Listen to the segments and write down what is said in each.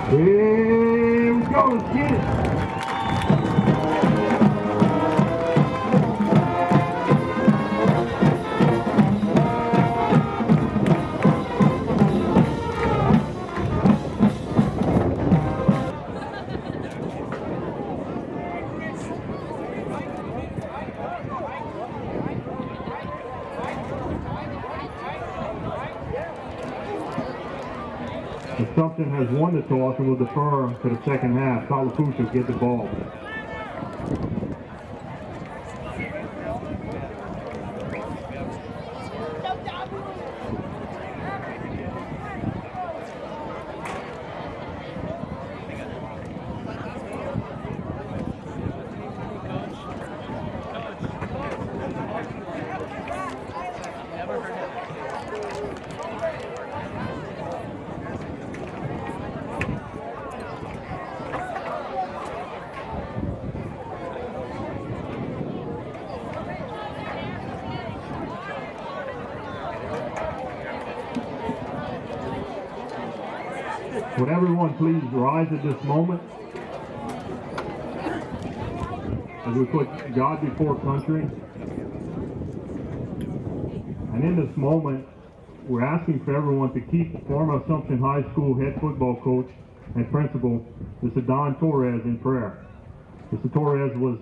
Here we go, let's get it. Assumption has won the toss and will defer to the second half. Lafourche will get the ball. Would everyone please rise at this moment as we put God before country? And in this moment, we're asking for everyone to keep former Assumption High School head football coach and principal, Mr. Don Torres, in prayer. Mr. Torres was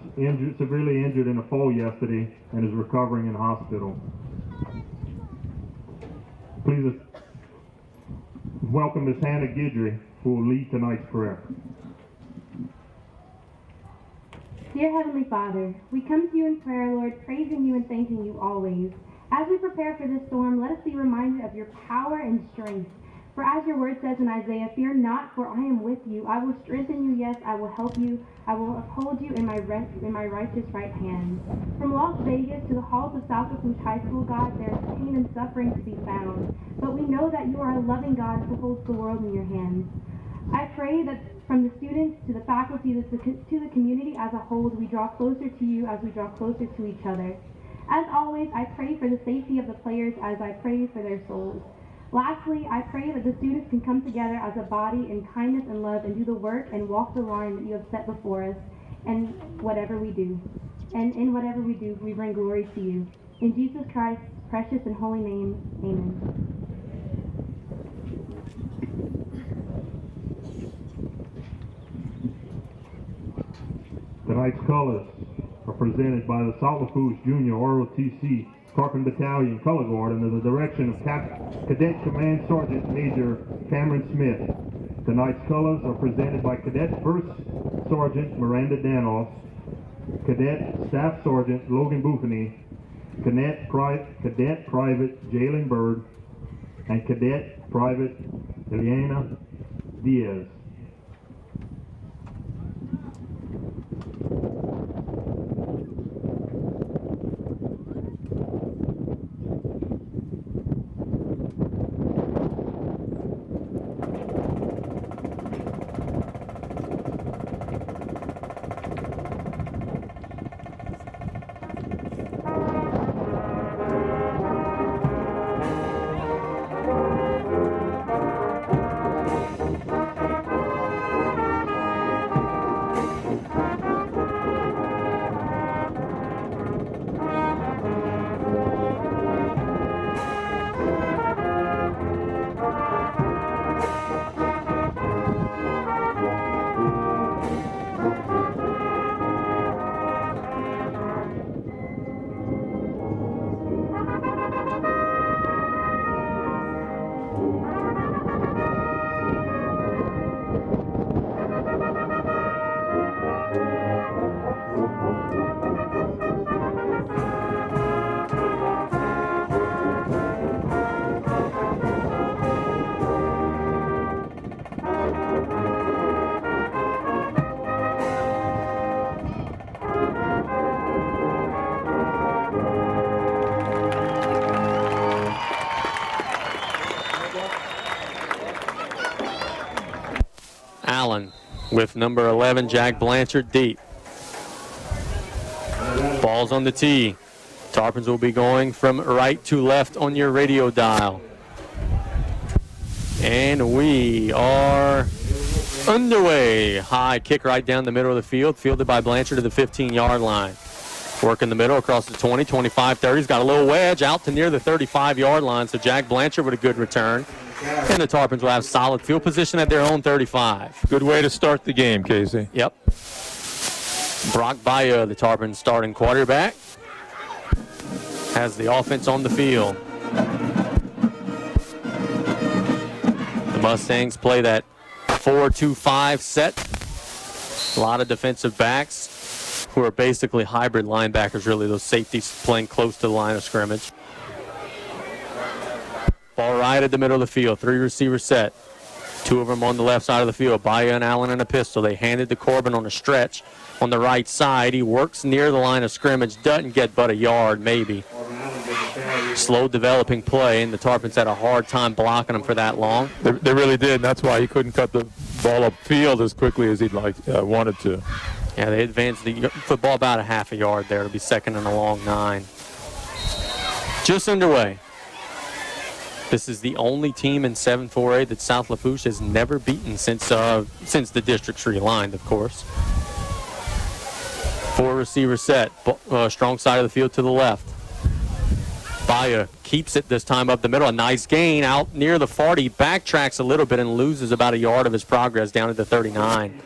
severely injured in a fall yesterday and is recovering in hospital. Please welcome Ms. Hannah Guidry, who will lead tonight's prayer. Dear Heavenly Father, we come to you in prayer, Lord, praising you and thanking you always. As we prepare for this storm, let us be reminded of your power and strength. For as your word says in Isaiah, fear not, for I am with you. I will strengthen you, yes, I will help you. I will uphold you in my righteous right hand. From Las Vegas to the halls of South Lafourche High School, God, there is pain and suffering to be found. But we know that you are a loving God who holds the world in your hands. I pray that from the students to the faculty to the community as a whole, we draw closer to you as we draw closer to each other. As always, I pray for the safety of the players as I pray for their souls. Lastly, I pray that the students can come together as a body in kindness and love and do the work and walk the line that you have set before us and whatever we do. And in whatever we do, we bring glory to you. In Jesus Christ's precious and holy name, amen. Tonight's colors are presented by the South Lafourche Junior ROTC Carpenter Battalion Color Guard under the direction of Cadet Command Sergeant Major Cameron Smith. Tonight's colors are presented by Cadet First Sergeant Miranda Danoff, Cadet Staff Sergeant Logan Buffany, Cadet Private Jalen Bird, and Cadet Private Eliana Diaz. Allen with number 11, Jack Blanchard, deep. Ball's on the tee. Tarpons will be going from right to left on your radio dial. And we are underway. High kick right down the middle of the field, fielded by Blanchard to the 15-yard line. Work in the middle across the 20, 25, 30. He's got a little wedge out to near the 35-yard line, so Jack Blanchard with a good return. And the Tarpons will have solid field position at their own 35. Good way to start the game, Casey. Yep. Brock Baia, the Tarpons starting quarterback, has the offense on the field. The Mustangs play that 4-2-5 set. A lot of defensive backs who are basically hybrid linebackers, really, those safeties playing close to the line of scrimmage. Ball right at the middle of the field, 3 receiver set. 2 of them on the left side of the field, Baia and Allen in a pistol. They handed to Corbin on a stretch on the right side. He works near the line of scrimmage, doesn't get but a yard maybe. Slow developing play, and the Tarpons had a hard time blocking him for that long. They really did, and that's why he couldn't cut the ball upfield as quickly as he'd wanted to. Yeah, they advanced the football about a half a yard there. It'll be second and a long 9. Just underway. This is the only team in 7-4A that South Lafourche has never beaten since the district's realigned, of course. 4 receiver set, strong side of the field to the left. Baia keeps it this time up the middle. A nice gain out near the 40. Backtracks a little bit and loses about a yard of his progress down at the 39.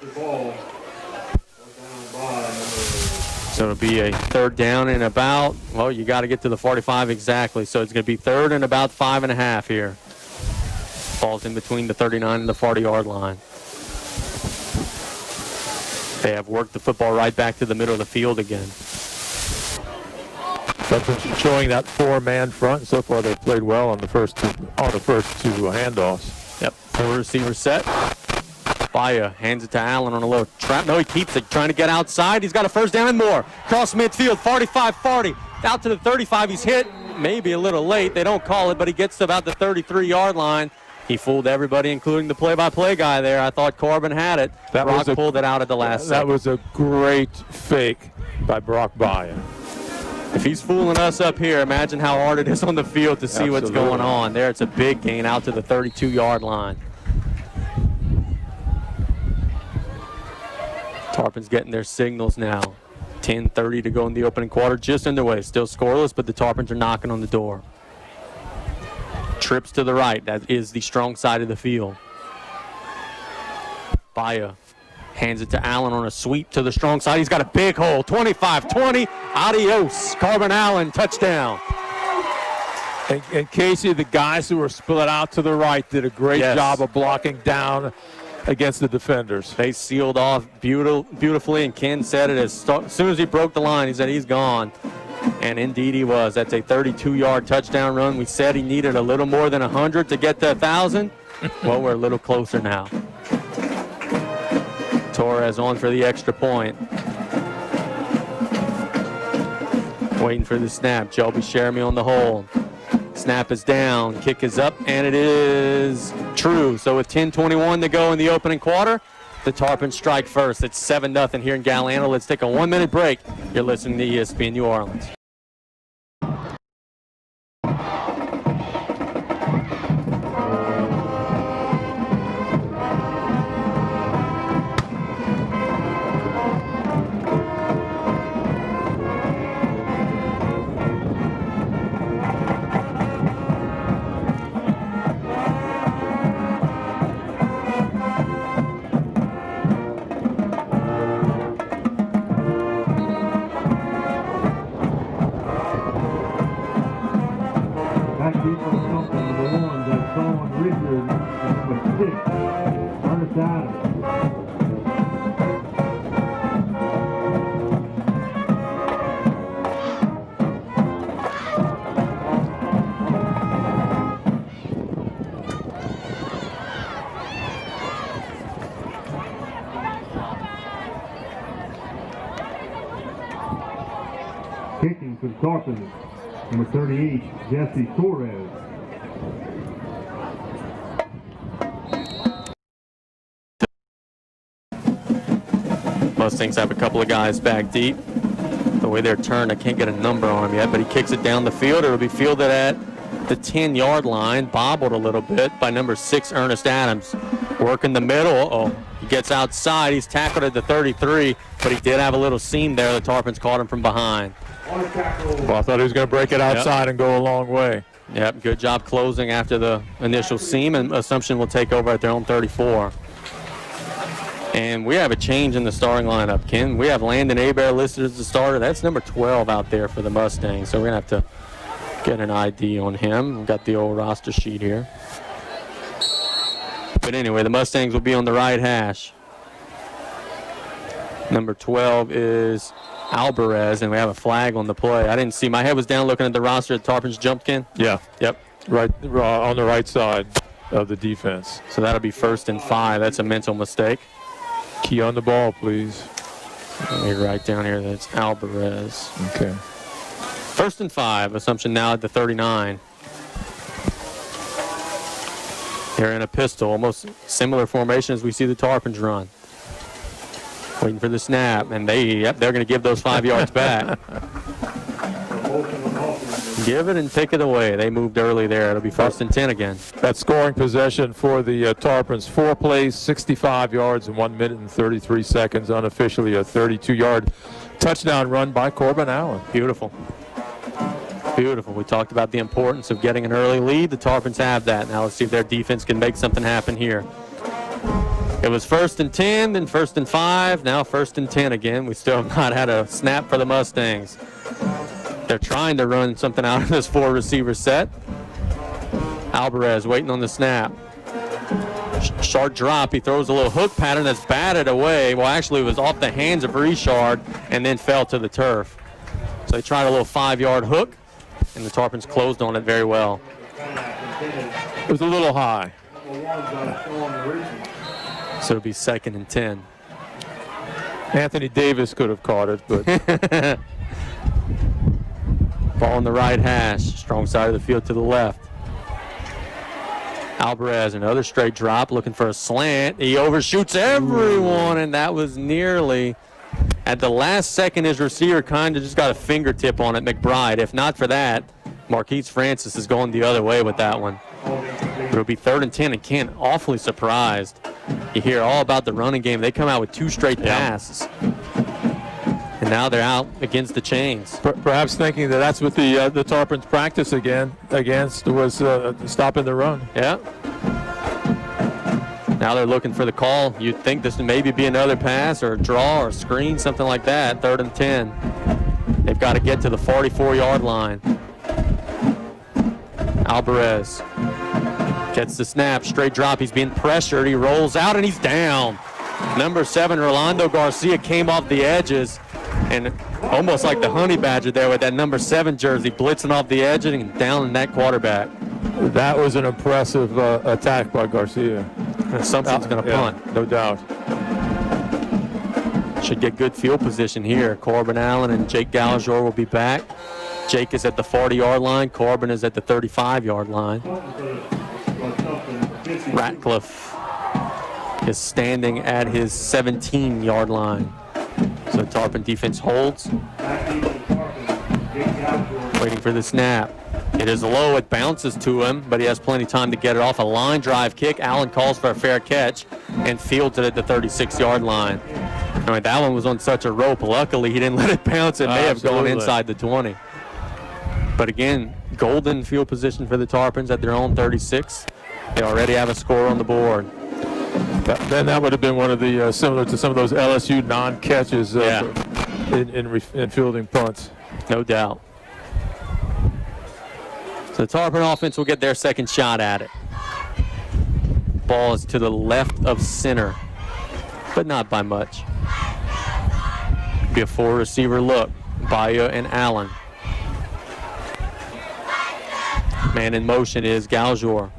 So it'll be a third down and about, well, you got to get to the 45 exactly. So it's going to be third and about 5.5 here. Falls in between the 39 and the 40-yard line. They have worked the football right back to the middle of the field again. Showing that 4-man front, and so far they've played well on the first two handoffs. Yep, 4 receiver set. Baia hands it to Allen on a little trap. No, he keeps it, trying to get outside. He's got a first down and more. Cross midfield, 45-40. Out to the 35. He's hit, maybe a little late. They don't call it, but he gets to about the 33-yard line. He fooled everybody, including the play-by-play guy there. I thought Corbin had it. Brock pulled it out at the last second. That was a great fake by Brock Baia. If he's fooling us up here, imagine how hard it is on the field to see what's going on. There, it's a big gain out to the 32-yard line. Tarpons getting their signals now. 10:30 to go in the opening quarter, just underway. Still scoreless, but the Tarpons are knocking on the door. Trips to the right. That is the strong side of the field. Baia hands it to Allen on a sweep to the strong side. He's got a big hole. 25-20. Adios. Corbin Allen, touchdown. And Casey, the guys who were split out to the right did a great job of blocking down against the defenders. They sealed off beautifully, and Ken said it as soon as he broke the line, he said he's gone. And indeed he was. That's a 32-yard touchdown run. We said he needed a little more than 100 to get to 1,000. Well, we're a little closer now. Torres on for the extra point. Waiting for the snap. Joby Sheremy on the hold. Snap is down. Kick is up, and it is true. So with 10:21 to go in the opening quarter, the Tarpons strike first. It's 7-0 here in Galliano. Let's take a 1-minute break. You're listening to ESPN New Orleans. Kicking for the Tarpons, number 38, Jesse Torres. Mustangs have a couple of guys back deep. The way they're turned, I can't get a number on him yet, but he kicks it down the field. It'll be fielded at the 10-yard line, bobbled a little bit by number 6, Ernest Adams. Working the middle. Oh, he gets outside. He's tackled at the 33, but he did have a little seam there. The Tarpons caught him from behind. Well, I thought he was going to break it outside and go a long way. Yep, good job closing after the initial seam, and Assumption will take over at their own 34. And we have a change in the starting lineup, Ken. We have Landon Hebert listed as the starter. That's number 12 out there for the Mustangs, so we're going to have to get an ID on him. We've got the old roster sheet here. But anyway, the Mustangs will be on the right hash. Number 12 is Alvarez, and we have a flag on the play. I didn't see. My head was down looking at the roster. The Tarpons jumped, Ken? Yeah. Yep. Right on the right side of the defense. So that'll be 1st and 5. That's a mental mistake. Key on the ball, please. Let me write down here that it's Alvarez. Okay. 1st and 5. Assumption now at the 39. They're in a pistol, almost similar formation as we see the Tarpons run. Waiting for the snap, and they're going to give those 5 yards back. Give it and take it away. They moved early there. It'll be 1st and 10 again. That scoring possession for the Tarpons, 4 plays, 65 yards in 1 minute and 33 seconds. Unofficially a 32-yard touchdown run by Corbin Allen. Beautiful. Beautiful. We talked about the importance of getting an early lead. The Tarpons have that. Now let's see if their defense can make something happen here. It was 1st and 10, then 1st and 5, now 1st and 10 again. We still have not had a snap for the Mustangs. They're trying to run something out of this 4-receiver set. Alvarez waiting on the snap. Short drop. He throws a little hook pattern that's batted away. Well, actually, it was off the hands of Richard and then fell to the turf. So they tried a little 5-yard hook, and the Tarpons closed on it very well. It was a little high. So it'll be 2nd and 10. Anthony Davis could have caught it, but ball on the right hash, strong side of the field to the left. Alvarez, another straight drop, looking for a slant. He overshoots everyone, and that was nearly at the last second. His receiver kind of just got a fingertip on it, McBride. If not for that, Marquise Francis is going the other way with that one. It'll be 3rd and 10, and Ken, awfully surprised. You hear all about the running game. They come out with 2 straight passes. And now they're out against the chains. Perhaps thinking that that's what the Tarpons practice against was stopping the run. Yeah. Now they're looking for the call. You'd think this would maybe be another pass or a draw or a screen, something like that. 3rd and 10. They've got to get to the 44-yard line. Alvarez gets the snap, straight drop. He's being pressured. He rolls out, and he's down. Number 7, Rolando Garcia, came off the edges, and almost like the honey badger there with that number 7 jersey, blitzing off the edge and down in that quarterback. That was an impressive attack by Garcia. Something's going to punt. No doubt. Should get good field position here. Corbin Allen and Jake Gallagher will be back. Jake is at the 40-yard line. Corbin is at the 35-yard line. Ratcliffe is standing at his 17-yard line. So Tarpon defense holds. Waiting for the snap. It is low. It bounces to him, but he has plenty of time to get it off. A line drive kick. Allen calls for a fair catch and fields it at the 36-yard line. I mean, that one was on such a rope. Luckily, he didn't let it bounce. It may have gone inside the 20. But again, golden field position for the Tarpons at their own 36. They already have a score on the board. Then that would have been one of the similar to some of those LSU non-catches in fielding punts. No doubt. So the Tarpon offense will get their second shot at it. Ball is to the left of center, but not by much. Be a 4-receiver look. Baya and Allen. Man in motion is Gallagher.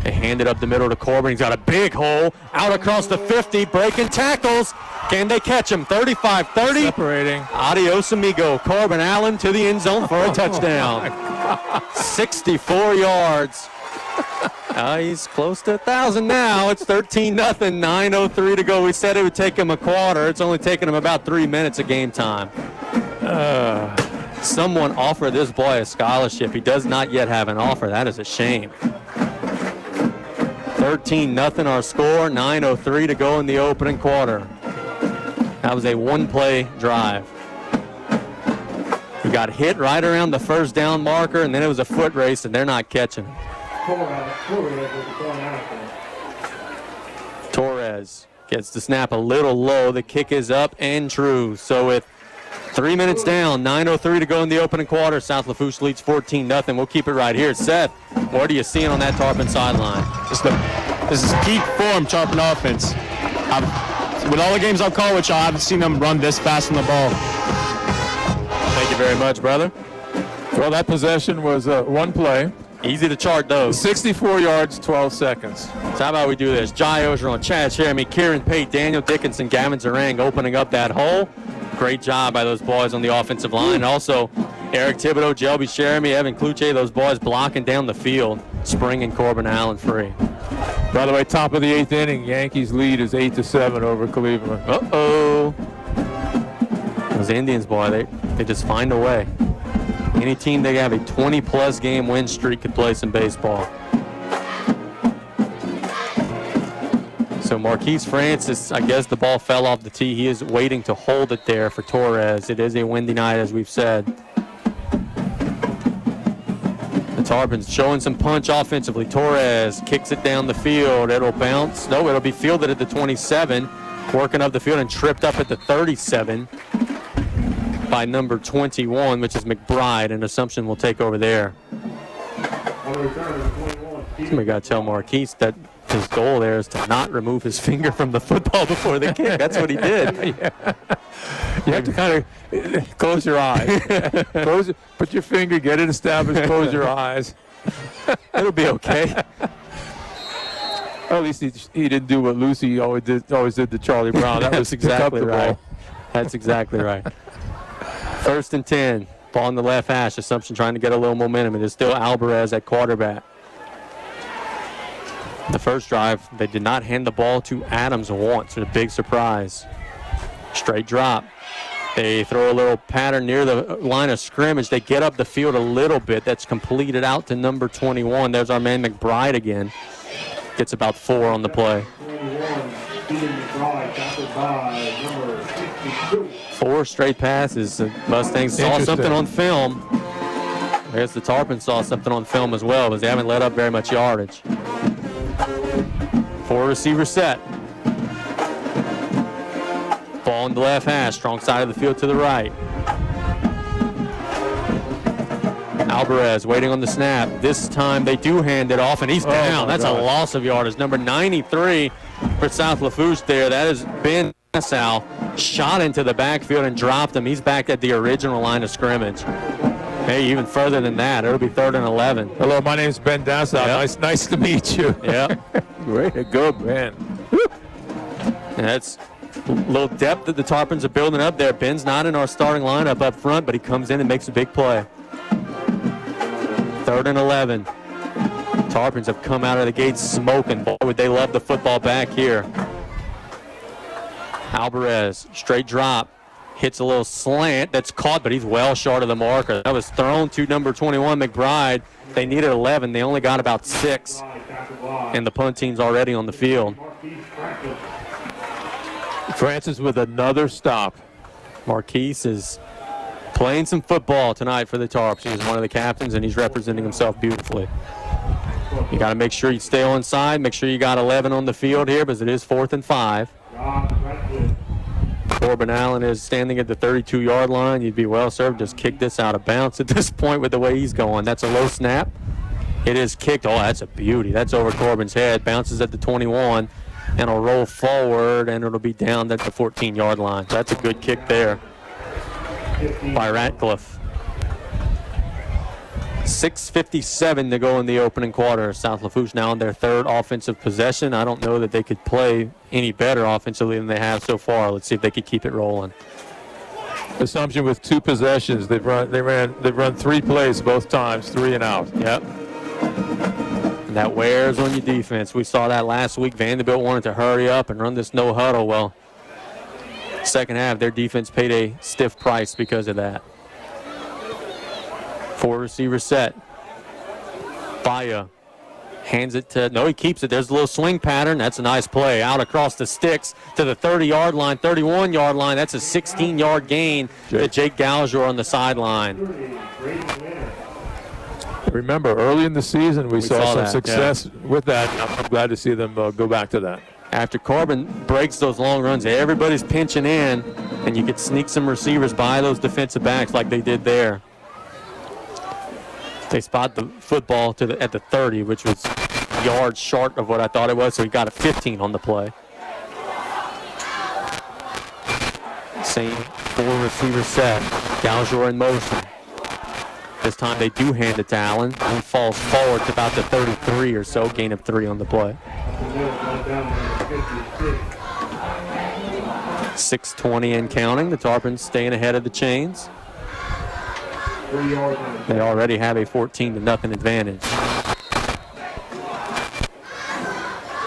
They hand it up the middle to Corbin. He's got a big hole out across the 50, breaking tackles. Can they catch him? 35-30. Separating. Adios, amigo. Corbin Allen to the end zone for a touchdown. 64 yards. He's close to 1,000 now. It's 13-0, 9:03 to go. We said it would take him a quarter. It's only taken him about 3 minutes of game time. someone offer this boy a scholarship. He does not yet have an offer. That is a shame. 13-0 our score, 9:03 to go in the opening quarter. That was a one-play drive. We got hit right around the first down marker, and then it was a foot race, and they're not catching him. Torres gets the snap a little low. The kick is up and true. So with 3 minutes down, 9:03 to go in the opening quarter, South Lafourche leads 14-0. We'll keep it right here. Seth, what are you seeing on that Tarpon sideline? This is peak form, Tarpon offense. With all the games I've called with y'all, I haven't seen them run this fast on the ball. Thank you very much, brother. Well, that possession was one play. Easy to chart those. 64 yards, 12 seconds. So how about we do this? Jai Ogeron, Chad Jeremy, Kieran Pate, Daniel Dickinson, Gavin Zarang opening up that hole. Great job by those boys on the offensive line. And also Eric Thibodeau, Jelby Jeremy, Evan Kluche, those boys blocking down the field, springing Corbin Allen free. By the way, top of the 8th inning, Yankees lead is 8-7 over Cleveland. Uh-oh. Those Indians, boy, they just find a way. Any team they have a 20-plus game win streak could play some baseball. So Marquise Francis, I guess the ball fell off the tee. He is waiting to hold it there for Torres. It is a windy night, as we've said. The Tarpons showing some punch offensively. Torres kicks it down the field. It'll bounce. No, it'll be fielded at the 27. Working up the field and tripped up at the 37 by number 21, which is McBride, and Assumption will take over there. Somebody got to tell Marquise that his goal there is to not remove his finger from the football before the kick. That's what he did. Yeah. You have to kind of close your eyes. Put your finger, get it established, close your eyes. It'll be okay. Well, at least he didn't do what Lucy always did to Charlie Brown. That was exactly right. ball. That's exactly right. 1st and 10. Ball in the left hash. Assumption trying to get a little momentum. It is still Alvarez at quarterback. The first drive, they did not hand the ball to Adams once. A big surprise. Straight drop. They throw a little pattern near the line of scrimmage. They get up the field a little bit. That's completed out to number 21. There's our man McBride again. Gets about 4 on the play. 4 straight passes. The Mustangs saw something on film. I guess the Tarpons saw something on film as well, but they haven't let up very much yardage. 4 receiver set. Ball in the left hash, strong side of the field to the right. Alvarez waiting on the snap. This time they do hand it off, and he's down. That's a loss of yardage. Number 93 for South Lafourche there. That is Ben Nassau. Shot into the backfield and dropped him. He's back at the original line of scrimmage. Hey, even further than that. It'll be 3rd and 11. Hello, my name's Ben Nassau. Yep. Nice to meet you. Yep. Way to go, Ben. And that's a little depth that the Tarpons are building up there. Ben's not in our starting lineup up front, but he comes in and makes a big play. 3rd and 11. Tarpons have come out of the gates smoking. Boy, would they love the football back here. Alvarez, straight drop. Hits a little slant that's caught, but he's well short of the marker. That was thrown to number 21, McBride. They needed 11. They only got about 6. And the punt team's already on the field. Francis with another stop. Marquise is playing some football tonight for the Tarps. He's one of the captains, and he's representing himself beautifully. You got to make sure you stay on side. Make sure you got 11 on the field here, because it is 4th and 5. Corbin Allen is standing at the 32-yard line. You'd be well served. Just kick this out of bounds at this point with the way he's going. That's a low snap. It is kicked. Oh, that's a beauty. That's over Corbin's head. Bounces at the 21, and it'll roll forward, and it'll be down at the 14-yard line. That's a good kick there by Ratcliffe. 6:57 to go in the opening quarter. South Lafourche now on their 3rd offensive possession. I don't know that they could play any better offensively than they have so far. Let's see if they could keep it rolling. Assumption with 2 possessions. They've run 3 plays both times, 3 and out. Yep. And that wears on your defense. We saw that last week. Vanderbilt wanted to hurry up and run this no huddle. Well, second half, their defense paid a stiff price because of that. Four receiver set. Baya hands it to, no, he keeps it. There's a little swing pattern. That's a nice play. Out across the sticks to the 30-yard line, 31-yard line. That's a 16-yard gain to Jake Gallagher on the sideline. Remember, early in the season, we saw some that, success with that. I'm glad to see them go back to that. After Corbin breaks those long runs, everybody's pinching in, and you could sneak some receivers by those defensive backs like they did there. They spot the football at the 30, which was yards short of what I thought it was, so he got a 15 on the play. Same four receiver set. Gallagher in motion. This time they do hand it to Allen. He falls forward to about the 33 or so, gain of 3 on the play. 6:20 and counting. The Tarpons staying ahead of the Chains. They already have a 14-0 advantage.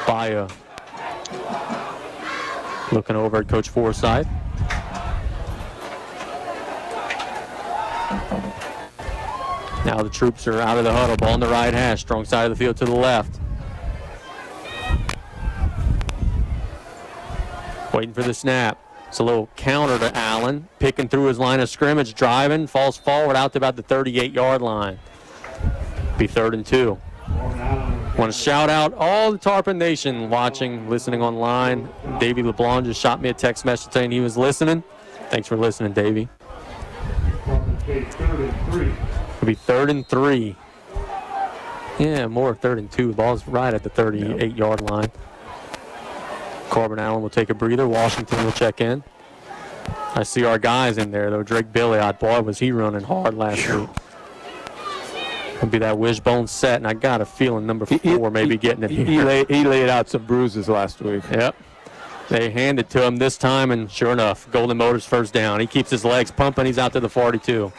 Baya looking over at Coach Forsythe. Now the troops are out of the huddle. Ball on the right hash. Strong side of the field to the left. Waiting for the snap. It's a little counter to Allen. Picking through his line of scrimmage. Driving. Falls forward out to about the 38-yard line. Be 3rd and 2. Want to shout out all the Tarpon Nation watching, listening online. Davey LeBlanc just shot me a text message saying he was listening. Thanks for listening, Davey. It'll be 3rd and 3. Yeah, more 3rd and 2. The ball's right at the 38-yard line. Corbin Allen will take a breather. Washington will check in. I see our guys in there, though. Drake Billiot, boy, was he running hard last week. It'll be that wishbone set, and I got a feeling number 4 maybe getting it here. He laid out some bruises last week. Yep. They hand it to him this time, and sure enough, Golden Motors first down. He keeps his legs pumping. He's out to the 42.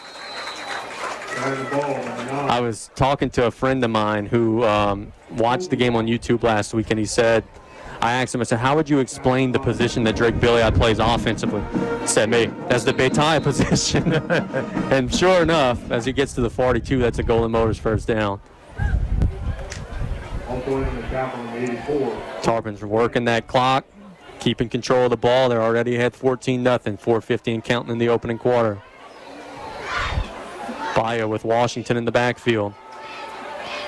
I was talking to a friend of mine who watched the game on YouTube last week, and he said, I asked him, I said, how would you explain the position that Drake Billiot plays offensively? He said, me, that's the Betaille position. And sure enough, as he gets to the 42, that's a Golden Motors first down. Tarpons are working that clock, keeping control of the ball. They're already ahead 14-0, 4:15 counting in the opening quarter. Baya with Washington in the backfield.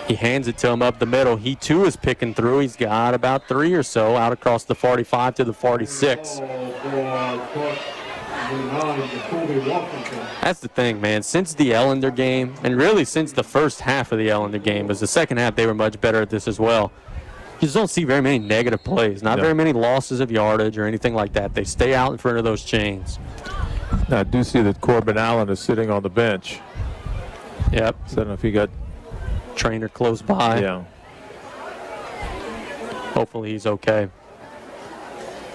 He hands it to him up the middle. He, too, is picking through. He's got about 3 or so out across the 45 to the 46. That's the thing, man. Since the Ellender game, and really since the first half of the Ellender game, was the second half they were much better at this as well. You just don't see very many negative plays, not very many losses of yardage or anything like that. They stay out in front of those chains. Now, I do see that Corbin Allen is sitting on the bench. Yep. So I don't know if he got trainer close by. Yeah. Hopefully he's okay.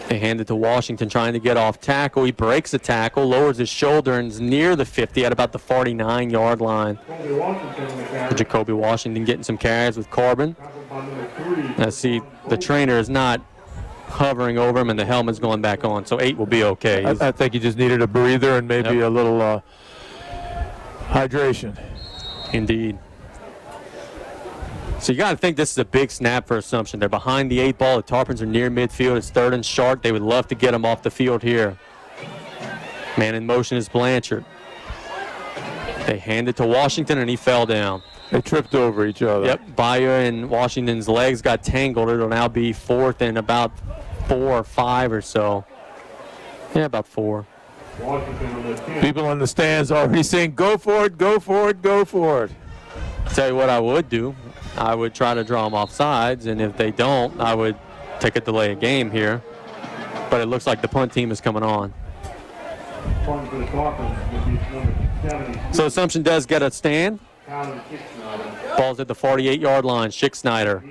They hand it to Washington trying to get off tackle. He breaks a tackle, lowers his shoulder, and is near the 50 at about the 49-yard line. Jacoby Washington getting some carries with Corbin. Now see, the trainer is not hovering over him and the helmet's going back on, so 8 will be okay. I think he just needed a breather and maybe a little hydration. Indeed. So you got to think this is a big snap for Assumption. They're behind the 8 ball. The Tarpons are near midfield. It's 3rd and short. They would love to get him off the field here. Man in motion is Blanchard. They hand it to Washington, and he fell down. They tripped over each other. Yep, Baya and Washington's legs got tangled. It'll now be 4th and about 4 or 5 or so. Yeah, about 4. People in the stands already saying, go for it, go for it, go for it. I'll tell you what I would do. I would try to draw them off sides, and if they don't, I would take a delay of game here. But it looks like the punt team is coming on. So Assumption does get a stand. Ball's at the 48-yard line. Schick-Snyder.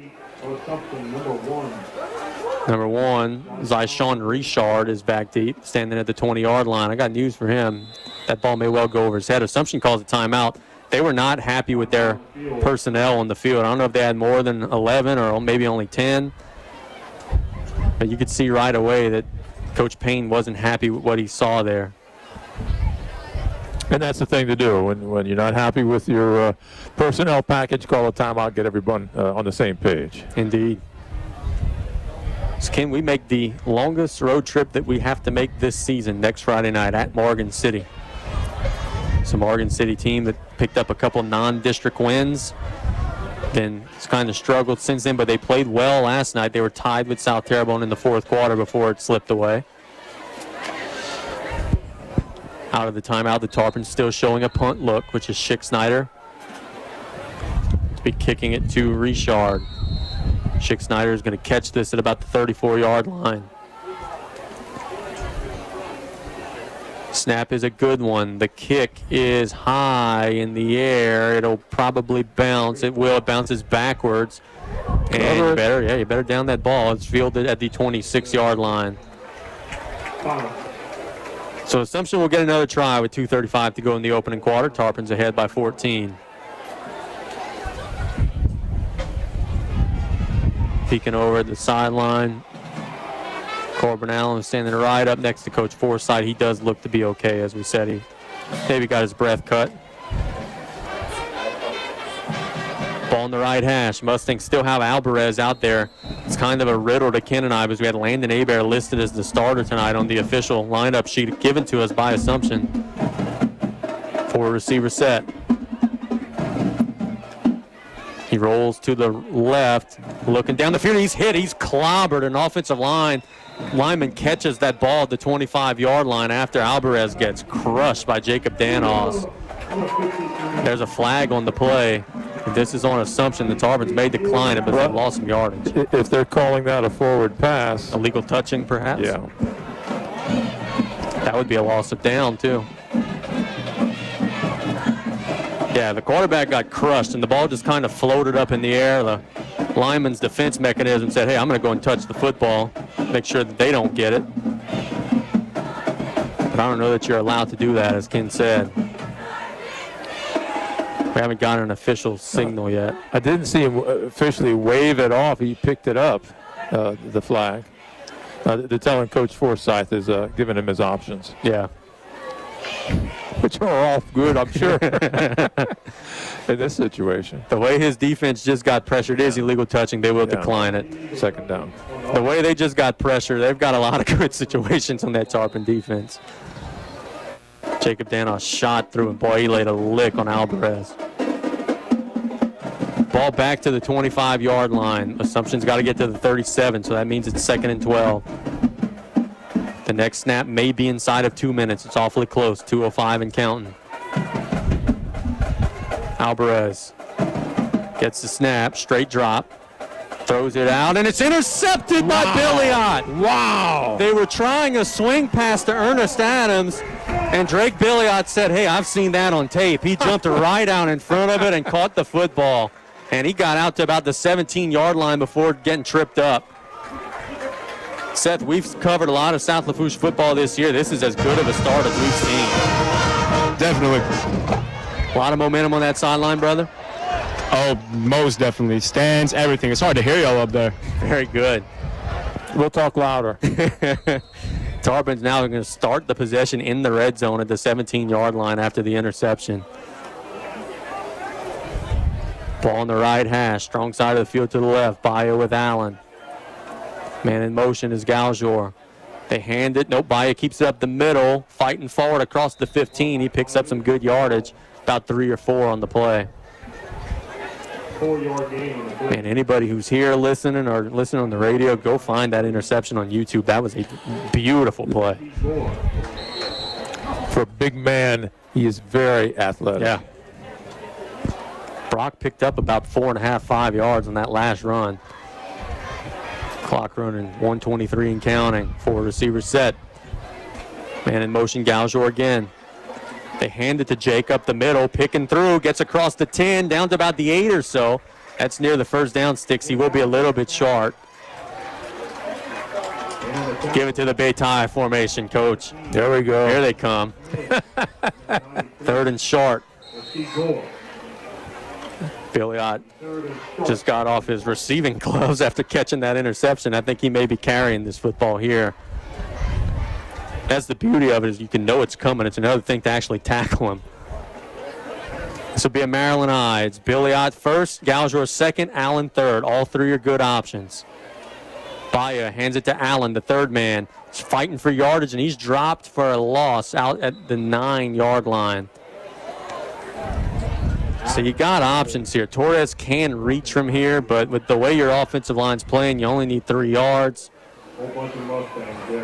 Number 1, Zyshawn Richard is back deep, standing at the 20-yard line. I got news for him. That ball may well go over his head. Assumption calls a timeout. They were not happy with their personnel on the field. I don't know if they had more than 11 or maybe only 10. But you could see right away that Coach Payne wasn't happy with what he saw there. And that's the thing to do. When you're not happy with your personnel package, call a timeout, get everyone on the same page. Indeed. So can we make the longest road trip that we have to make this season next Friday night at Morgan City? It's a Morgan City team that picked up a couple non-district wins. Then it's kind of struggled since then, but they played well last night. They were tied with South Terrebonne in the fourth quarter before it slipped away. Out of the timeout, the Tarpons still showing a punt look, which is Schick Snyder. To be kicking it to Richard. Schick Snyder is going to catch this at about the 34-yard line. Snap is a good one. The kick is high in the air. It'll probably bounce. It will. It bounces backwards. And you better down that ball. It's fielded at the 26-yard line. So Assumption will get another try with 2:35 to go in the opening quarter. Tarpons ahead by 14. Peeking over at the sideline. Corbin Allen is standing right up next to Coach Forsythe. He does look to be okay, as we said. He maybe got his breath cut. Ball on the right hash. Mustangs still have Alvarez out there. It's kind of a riddle to Ken and I, because we had Landon Hebert listed as the starter tonight on the official lineup sheet given to us by Assumption for a receiver set. He rolls to the left, looking down the field. He's hit. He's clobbered. An offensive lineman catches that ball at the 25-yard line after Alvarez gets crushed by Jacob Danos. There's a flag on the play. This is on Assumption. The Tarpons may decline it, but they lost some yardage. If they're calling that a forward pass. Illegal touching, perhaps? Yeah. That would be a loss of down, too. Yeah, the quarterback got crushed, and the ball just kind of floated up in the air. The lineman's defense mechanism said, hey, I'm going to go and touch the football, make sure that they don't get it. But I don't know that you're allowed to do that, as Ken said. We haven't gotten an official signal yet. I didn't see him officially wave it off. He picked it up, the flag. They're telling Coach Forsythe is giving him his options. Yeah. Which are all good, I'm sure, in this situation. The way his defense just got pressured is illegal touching. They will decline it. Second down. The way they just got pressure, they've got a lot of good situations on that Tarpon defense. Jacob Danos shot through, and boy, he laid a lick on Alvarez. Ball back to the 25-yard line. Assumption's got to get to the 37, so that means it's 2nd and 12. The next snap may be inside of 2 minutes. It's awfully close, 2:05 and counting. Alvarez gets the snap, straight drop, throws it out, and it's intercepted by Billiot. Wow. They were trying a swing pass to Ernest Adams, and Drake Billiot said, hey, I've seen that on tape. He jumped right out in front of it and caught the football, and he got out to about the 17-yard line before getting tripped up. Seth, we've covered a lot of South Lafourche football this year. This is as good of a start as we've seen. Definitely. A lot of momentum on that sideline, brother. Oh, most definitely. Stands, everything. It's hard to hear y'all up there. Very good. We'll talk louder. Tarpons now are going to start the possession in the red zone at the 17-yard line after the interception. Ball on the right hash. Strong side of the field to the left. Bayo with Allen. Man in motion is Galjor. They hand it. Nope, Bayo keeps it up the middle, fighting forward across the 15. He picks up some good yardage, about 3 or 4 on the play. 4-yard gain. Man, anybody who's here listening or listening on the radio, go find that interception on YouTube. That was a beautiful play. For a big man, he is very athletic. Yeah. Brock picked up about 4.5, 5 yards on that last run. Clock running 1:23 and counting. 4 receivers set. Man in motion, Galjor again. They hand it to Jake up the middle, picking through, gets across the 10, down to about the 8 or so. That's near the first down sticks. He will be a little bit short. Give it to the Beitai formation, coach. There we go. Here they come. 3rd and short. Billiot just got off his receiving gloves after catching that interception. I think he may be carrying this football here. That's the beauty of it, is you can know it's coming. It's another thing to actually tackle him. This will be a Maryland eye. It's Billy Ott first, Gauger second, Allen third. All three are good options. Baya hands it to Allen, the third man. He's fighting for yardage, and he's dropped for a loss out at the 9-yard line. So you got options here. Torres can reach from here, but with the way your offensive line's playing, you only need 3 yards.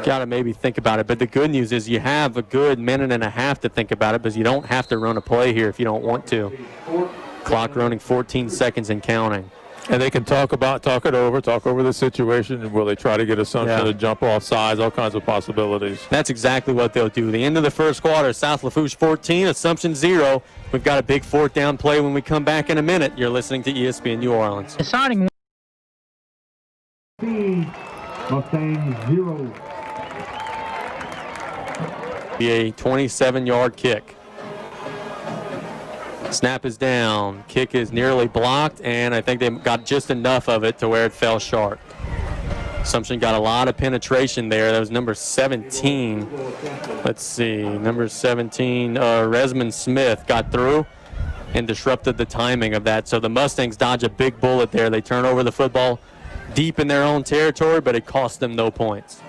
Got to maybe think about it. But the good news is you have a good minute and a half to think about it, because you don't have to run a play here if you don't want to. Clock running 14 seconds and counting. And they can talk it over the situation, and will they try to get Assumption to jump off sides, all kinds of possibilities. That's exactly what they'll do. The end of the first quarter, South Lafourche 14, Assumption 0. We've got a big 4th down play when we come back in a minute. You're listening to ESPN New Orleans. Deciding. Mustangs 0. Be a 27-yard kick. Snap is down. Kick is nearly blocked, and I think they got just enough of it to where it fell short. Assumption got a lot of penetration there. That was number 17. Let's see, number 17, Resmond Smith got through and disrupted the timing of that. So the Mustangs dodge a big bullet there. They turn over the football deep in their own territory, but it cost them no points.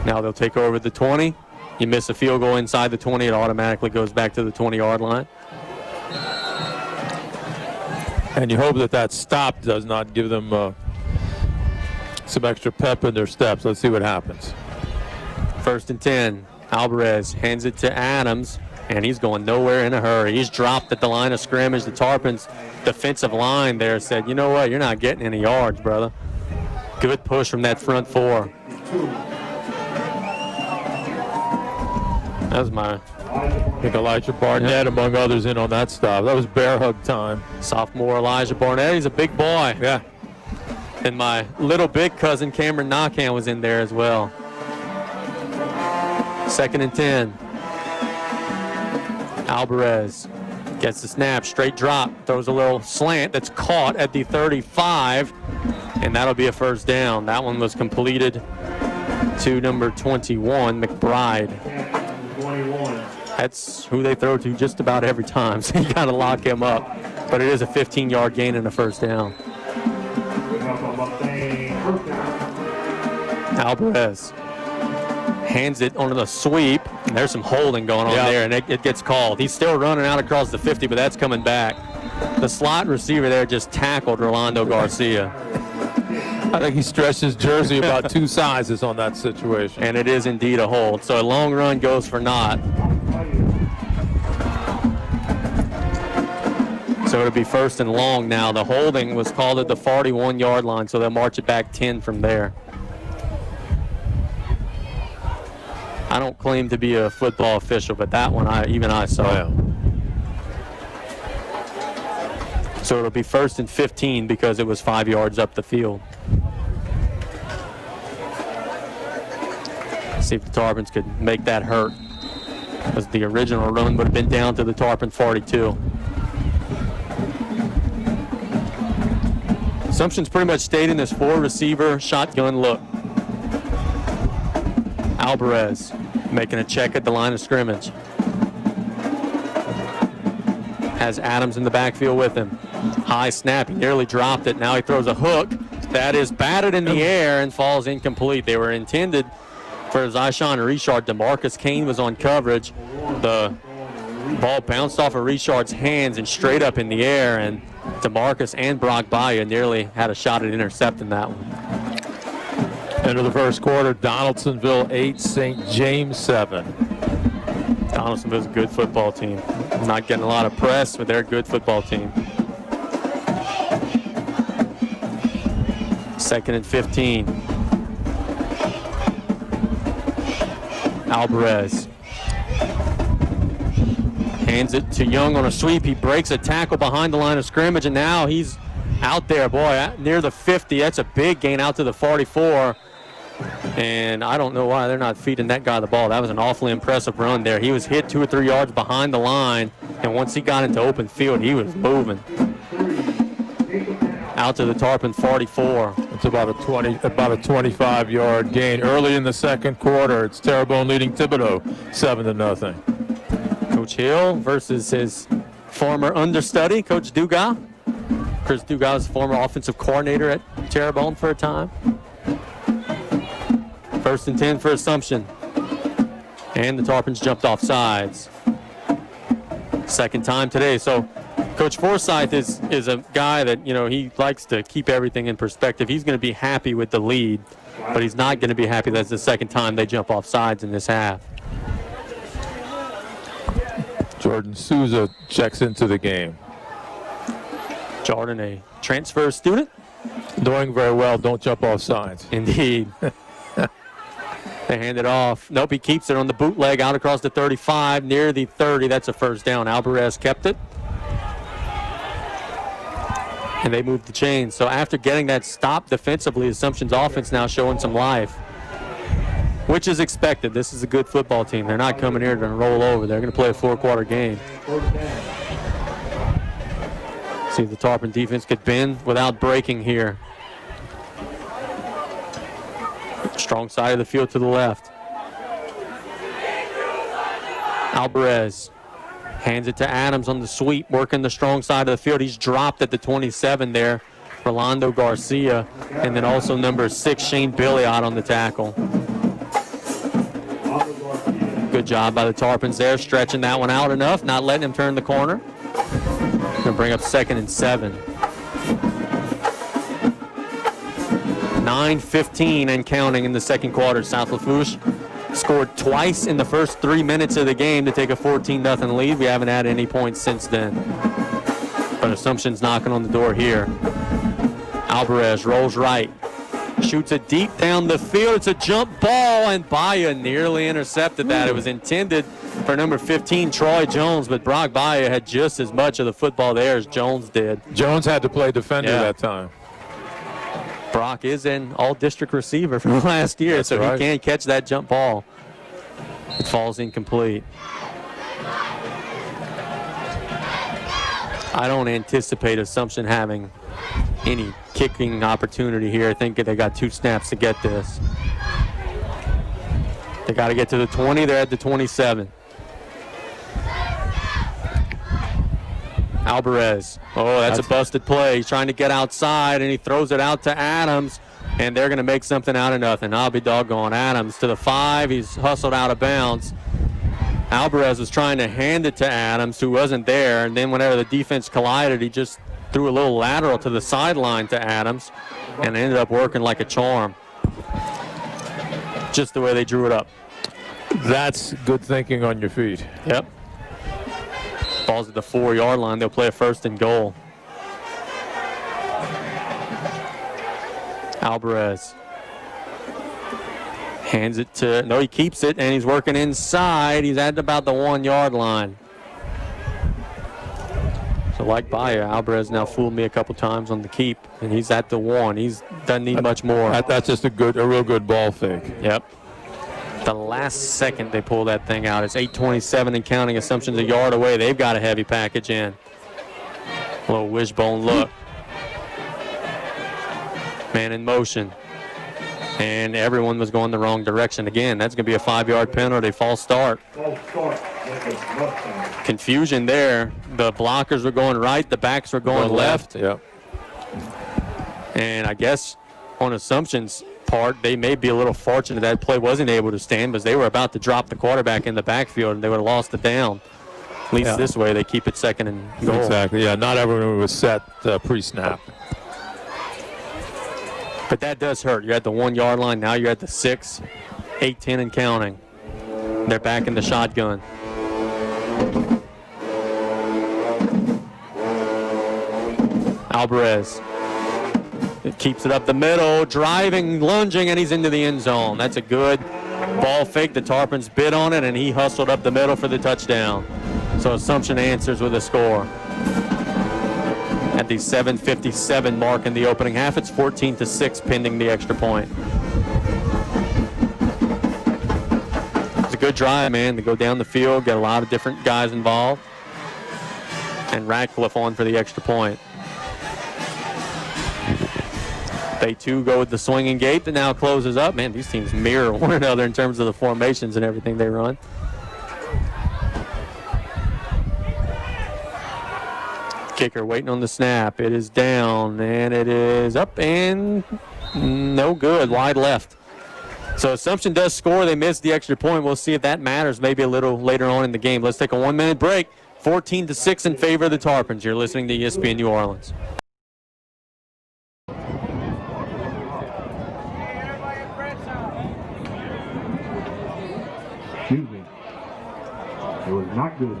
Now they'll take over the 20. You miss a field goal inside the 20, it automatically goes back to the 20-yard line. And you hope that stop does not give them some extra pep in their steps. Let's see what happens. 1st and 10. Alvarez hands it to Adams, and he's going nowhere in a hurry. He's dropped at the line of scrimmage. The Tarpons defensive line there said, you know what, you're not getting any yards, brother. Good push from that front 4. That was I think Elijah Barnett, among others, in on that stop. That was bear hug time. Sophomore Elijah Barnett, he's a big boy. Yeah. And my little big cousin Cameron Knockhand was in there as well. 2nd and 10. Alvarez gets the snap, straight drop, throws a little slant that's caught at the 35, and that'll be a 1st down. That one was completed to number 21, McBride. That's who they throw to just about every time, so you got to lock him up. But it is a 15-yard gain and a 1st down. Alvarez hands it onto the sweep, and there's some holding going on there, and it gets called. He's still running out across the 50, but that's coming back. The slot receiver there just tackled Rolando Garcia. I think he stretched his jersey about 2 sizes on that situation. And it is indeed a hold. So a long run goes for naught. So it'll be 1st and long now. The holding was called at the 41-yard line, so they'll march it back 10 from there. I don't claim to be a football official, but that one I saw. So it'll be 1st and 15 because it was 5 yards up the field. See if the Tarpons could make that hurt, because the original run would have been down to the Tarpon 42. Assumption's pretty much stayed in this 4-receiver shotgun look. Alvarez making a check at the line of scrimmage. Has Adams in the backfield with him. High snap, he nearly dropped it. Now he throws a hook that is batted in the air and falls incomplete. They were intended for Zyshawn Richard. DeMarcus Kane was on coverage. The ball bounced off of Richard's hands and straight up in the air, and DeMarcus and Brock Baya nearly had a shot at intercepting that one. End of the first quarter, Donaldsonville 8, St. James 7. Donaldsonville's a good football team. Not getting a lot of press, but they're a good football team. 2nd and 15. Alvarez hands it to Young on a sweep. He breaks a tackle behind the line of scrimmage, and now he's out there, boy, near the 50. That's a big gain out to the 44. And I don't know why they're not feeding that guy the ball. That was an awfully impressive run there. He was hit 2 or 3 yards behind the line, and once he got into open field, he was moving. Out to the Tarpon 44. It's about a 25-yard gain early in the second quarter. It's Terrebonne leading Thibodaux 7-0. Coach Hill versus his former understudy, Coach Dugas. Chris Dugas was former offensive coordinator at Terrebonne for a time. 1st and 10 for Assumption. And the Tarpons jumped off sides. Second time today. So Coach Forsyth is a guy that, he likes to keep everything in perspective. He's going to be happy with the lead, but he's not going to be happy that's the second time they jump off sides in this half. Jordan Souza checks into the game. Jordan, a transfer student. Doing very well. Don't jump off sides. Indeed. They hand it off. Nope, he keeps it on the bootleg out across the 35, near the 30. That's a first down. Alvarez kept it. And they moved the chains. So after getting that stop defensively, Assumption's offense now showing some life, which is expected. This is a good football team. They're not coming here to roll over. They're going to play a 4-quarter game. See if the Tarpon defense could bend without breaking here. Strong side of the field to the left. Alvarez hands it to Adams on the sweep, working the strong side of the field. He's dropped at the 27 there. Rolando Garcia, and then also number 6, Shane Billy, out on the tackle. Good job by the Tarpons there, stretching that one out enough, not letting him turn the corner. Going to bring up 2nd and 7. 9:15 and counting in the second quarter. South Lafourche scored twice in the first 3 minutes of the game to take a 14-0 lead. We haven't had any points since then. But Assumption's knocking on the door here. Alvarez rolls right. Shoots it deep down the field. It's a jump ball, and Baya nearly intercepted that. It was intended for number 15, Troy Jones, but Brock Baya had just as much of the football there as Jones did. Jones had to play defender that time. Brock is an all-district receiver from last year, That's so right. He can't catch that jump ball. It falls incomplete. I don't anticipate Assumption having any kicking opportunity here. I think they got 2 snaps to get this. They got to get to the 20. They're at the 27. Alvarez. Oh, that's a busted play. He's trying to get outside, and he throws it out to Adams, and they're going to make something out of nothing. I'll be doggone. Adams to the 5. He's hustled out of bounds. Alvarez was trying to hand it to Adams, who wasn't there, and then whenever the defense collided, he just threw a little lateral to the sideline to Adams, and it ended up working like a charm. Just the way they drew it up. That's good thinking on your feet. Yep. Ball's at the 4-yard line. They'll play a 1st and goal. Alvarez hands it to, no, he keeps it, and he's working inside. He's at about the 1-yard line. So like Baya, Alvarez now fooled me a couple times on the keep, and he's at the 1. He doesn't need much more. That's just a real good ball fake. Yep. The last second they pull that thing out. It's 8:27 and counting. Assumption's a yard away. They've got a heavy package in. A little wishbone look. Man in motion. And everyone was going the wrong direction again. That's going to be a 5-yard penalty. False start. Confusion there. The blockers were going right. The backs were going left. Yep. And I guess on Assumption's part, they may be a little fortunate that play wasn't able to stand, because they were about to drop the quarterback in the backfield and they would have lost the down. At least this way they keep it 2nd and goal. Exactly. Yeah, not everyone was set pre-snap. But that does hurt. You're at the 1-yard line. Now you're at the 6, 8-10 and counting. They're back in the shotgun. Alvarez. It keeps it up the middle, driving, lunging, and he's into the end zone. That's a good ball fake. The Tarpons bid on it, and he hustled up the middle for the touchdown. So Assumption answers with a score. At the 7:57 mark in the opening half, it's 14-6 pending the extra point. It's a good drive, man. They go down the field, get a lot of different guys involved, and Radcliffe on for the extra point. They too go with the swinging gate that now closes up. Man, these teams mirror one another in terms of the formations and everything they run. Kicker waiting on the snap. It is down, and it is up, and no good. Wide left. So Assumption does score. They missed the extra point. We'll see if that matters maybe a little later on in the game. Let's take a 1-minute break. 14-6 in favor of the Tarpons. You're listening to ESPN New Orleans. Excuse me. It was not good.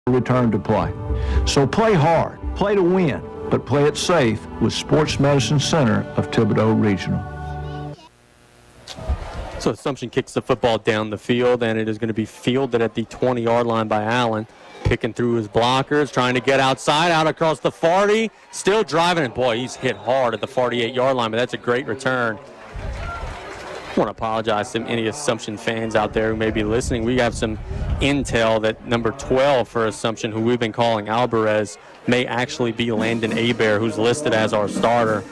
Return to play. So play hard, play to win, but play it safe with Sports Medicine Center of Thibodaux Regional. So Assumption kicks the football down the field, and it is going to be fielded at the 20-yard line by Allen. Picking through his blockers, trying to get outside, out across the 40. Still driving, and boy, he's hit hard at the 48-yard line, but that's a great return. I want to apologize to any Assumption fans out there who may be listening. We have some intel that number 12 for Assumption, who we've been calling Alvarez, may actually be Landon Hebert, who's listed as our starter.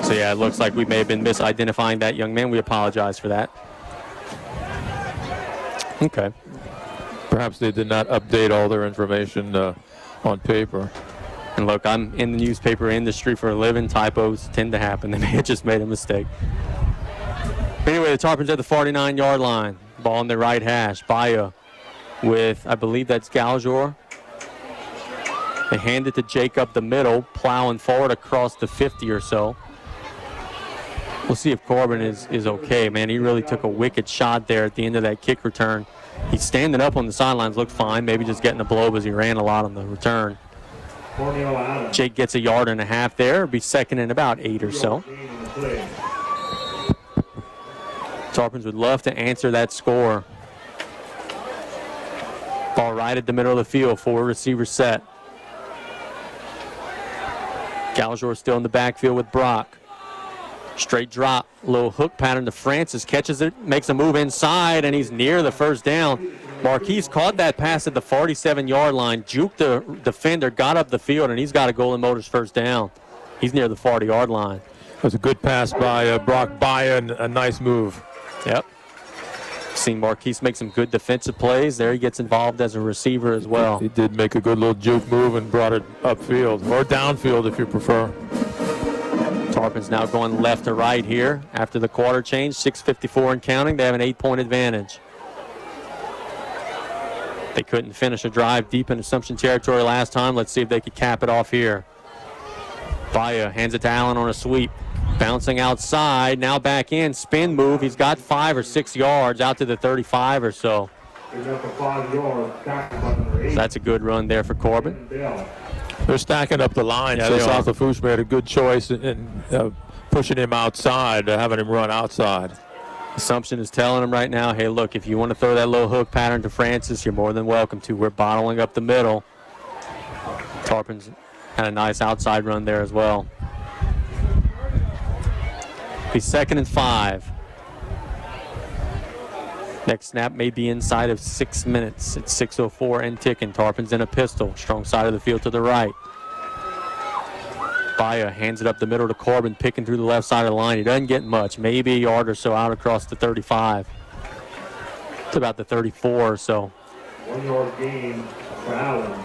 So yeah, it looks like we may have been misidentifying that young man. We apologize for that. Okay. Perhaps they did not update all their information on paper. And look, I'm in the newspaper industry for a living. Typos tend to happen. They may have just made a mistake. Anyway, the Tarpons at the 49-yard line. Ball in the right hash. Baya with, I believe that's Galjor. They hand it to Jake up the middle, plowing forward across the 50 or so. We'll see if Corbin is okay, man. He really took a wicked shot there at the end of that kick return. He's standing up on the sidelines, looked fine, maybe just getting a blow as he ran a lot on the return. Jake gets 1.5 yards there. It'll be second and about 8 or so. Tarpons would love to answer that score. Ball right at the middle of the field, 4 receiver set. Galjor still in the backfield with Brock. Straight drop, little hook pattern to Francis, catches it, makes a move inside, and he's near the first down. Marquise caught that pass at the 47-yard line, juked the defender, got up the field, and he's got a Golden Motors first down. He's near the 40-yard line. It was a good pass by Brock Baya and a nice move. Yep. Seen Marquise make some good defensive plays. There he gets involved as a receiver as well. He did make a good little juke move and brought it upfield, or downfield if you prefer. Tarpons now going left to right here after the quarter change. 6:54 and counting. They have an 8-point advantage. They couldn't finish a drive deep in Assumption territory last time. Let's see if they could cap it off here. Baya hands it to Allen on a sweep. Bouncing outside, now back in, spin move. He's got 5 or 6 yards out to the 35 or so. That's a good run there for Corbin. They're stacking up the line, Yeah, so they are. South Lafourche made a good choice in pushing him outside, having him run outside. Assumption is telling him right now, hey, look, if you want to throw that low hook pattern to Francis, you're more than welcome to. We're bottling up the middle. Tarpons had a nice outside run there as well. Be 2nd and 5. Next snap may be inside of 6 minutes. It's 6:04 and ticking. Tarpons in a pistol. Strong side of the field to the right. Baya hands it up the middle to Corbin, picking through the left side of the line. He doesn't get much, maybe a yard or so out across the 35. It's about the 34 or so. 1 yard gain for Allen.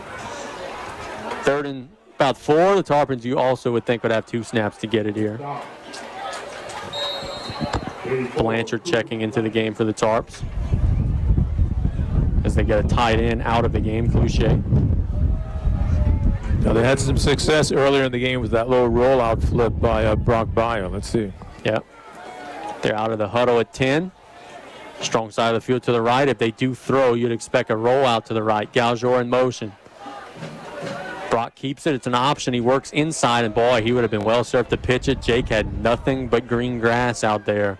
3rd and about 4. The Tarpons, you also would think, would have 2 snaps to get it here. Blanchard checking into the game for the Tarps as they get a tight end out of the game, Cloutier. Now, they had some success earlier in the game with that little rollout flip by Brock Baya. Let's see. Yep. They're out of the huddle at 10. Strong side of the field to the right. If they do throw, you'd expect a rollout to the right. Galjor in motion. Brock keeps it. It's an option. He works inside, and boy, he would have been well served to pitch it. Jake had nothing but green grass out there.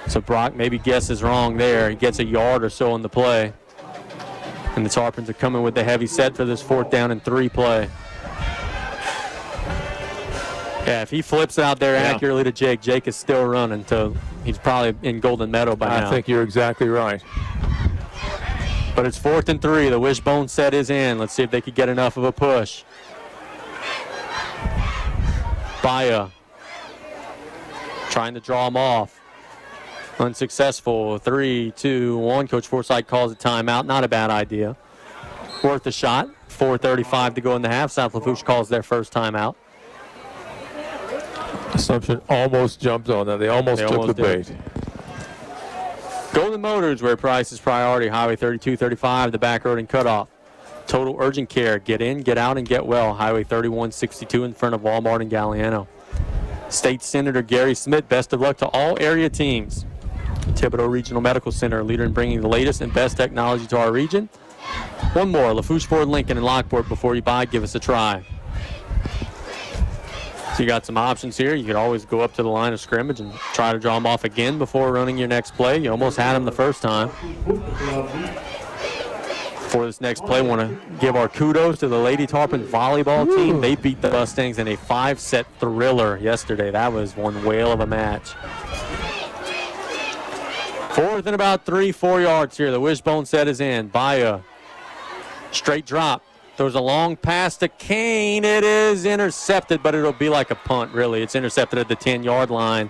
So Brock maybe guesses wrong there. He gets a yard or so on the play. And the Tarpons are coming with the heavy set for this 4th down and 3 play. Yeah, if he flips it out there accurately to Jake, Jake is still running until he's probably in Golden Meadow by now. I think you're exactly right. But it's 4th and 3. The wishbone set is in. Let's see if they could get enough of a push. Baya trying to draw him off. Unsuccessful. 3, 2, 1. Coach Forsythe calls a timeout. Not a bad idea. Worth a shot. 4:35 to go in the half. South Lafourche calls their first timeout. Assumption almost jumped on that. They almost took the bait. Golden Motors, where price is priority. Highway 3235, the back road and cutoff. Total urgent care. Get in, get out, and get well. Highway 3162 in front of Walmart in Galliano. State Senator Gary Smith, best of luck to all area teams. Thibodaux Regional Medical Center, a leader in bringing the latest and best technology to our region. One more, Lafourche Ford Lincoln and Lockport. Before you buy, give us a try. So you got some options here. You could always go up to the line of scrimmage and try to draw them off again before running your next play. You almost had them the first time. For this next play, I want to give our kudos to the Lady Tarpon volleyball team. They beat the Mustangs in a 5-set thriller yesterday. That was one whale of a match. 4th and about 3-4 yards here. The wishbone set is in. Baya, straight drop. Throws a long pass to Kane. It is intercepted, but it'll be like a punt, really. It's intercepted at the 10-yard line.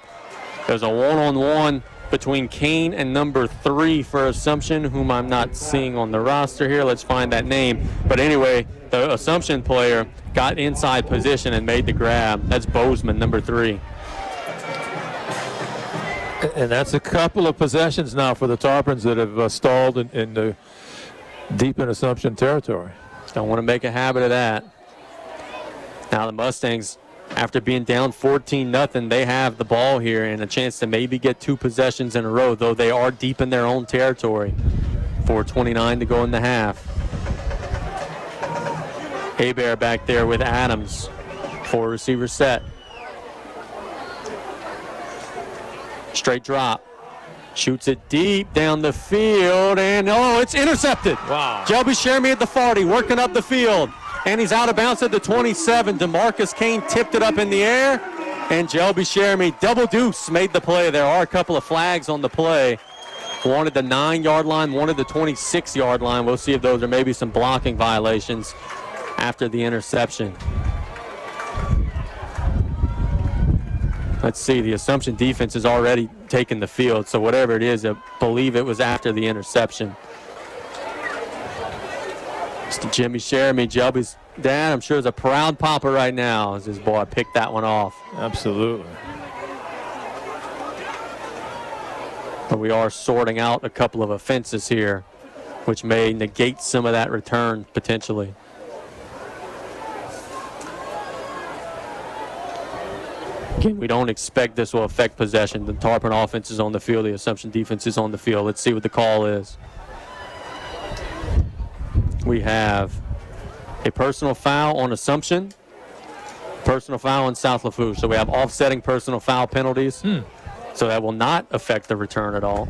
There's a one-on-one between Kane and number 3 for Assumption, whom I'm not seeing on the roster here. Let's find that name. But anyway, the Assumption player got inside position and made the grab. That's Bozeman, number 3. And that's a couple of possessions now for the Tarpons that have stalled in the deep in Assumption territory. Don't want to make a habit of that. Now the Mustangs, after being down 14-0, they have the ball here and a chance to maybe get 2 possessions in a row, though they are deep in their own territory. 4:29 to go in the half. Hebert back there with Adams. 4 receiver set. Straight drop. Shoots it deep down the field, and it's intercepted. Wow. Shelby Shermy at the 40, working up the field, and he's out of bounds at the 27. DeMarcus Kane tipped it up in the air, and Shelby Shermy, double deuce, made the play. There are a couple of flags on the play. One at the 9-yard line, one at the 26-yard line. We'll see if those are maybe some blocking violations after the interception. Let's see, the Assumption defense has already taken the field, so whatever it is, I believe it was after the interception. Mr. Jimmy Sheremy, Shelby's dad, I'm sure is a proud papa right now as his boy picked that one off. Absolutely. But we are sorting out a couple of offenses here, which may negate some of that return potentially. Again, we don't expect this will affect possession. The Tarpon offense is on the field. The Assumption defense is on the field. Let's see what the call is. We have a personal foul on Assumption, personal foul on South Lafourche. So we have offsetting personal foul penalties. So that will not affect the return at all.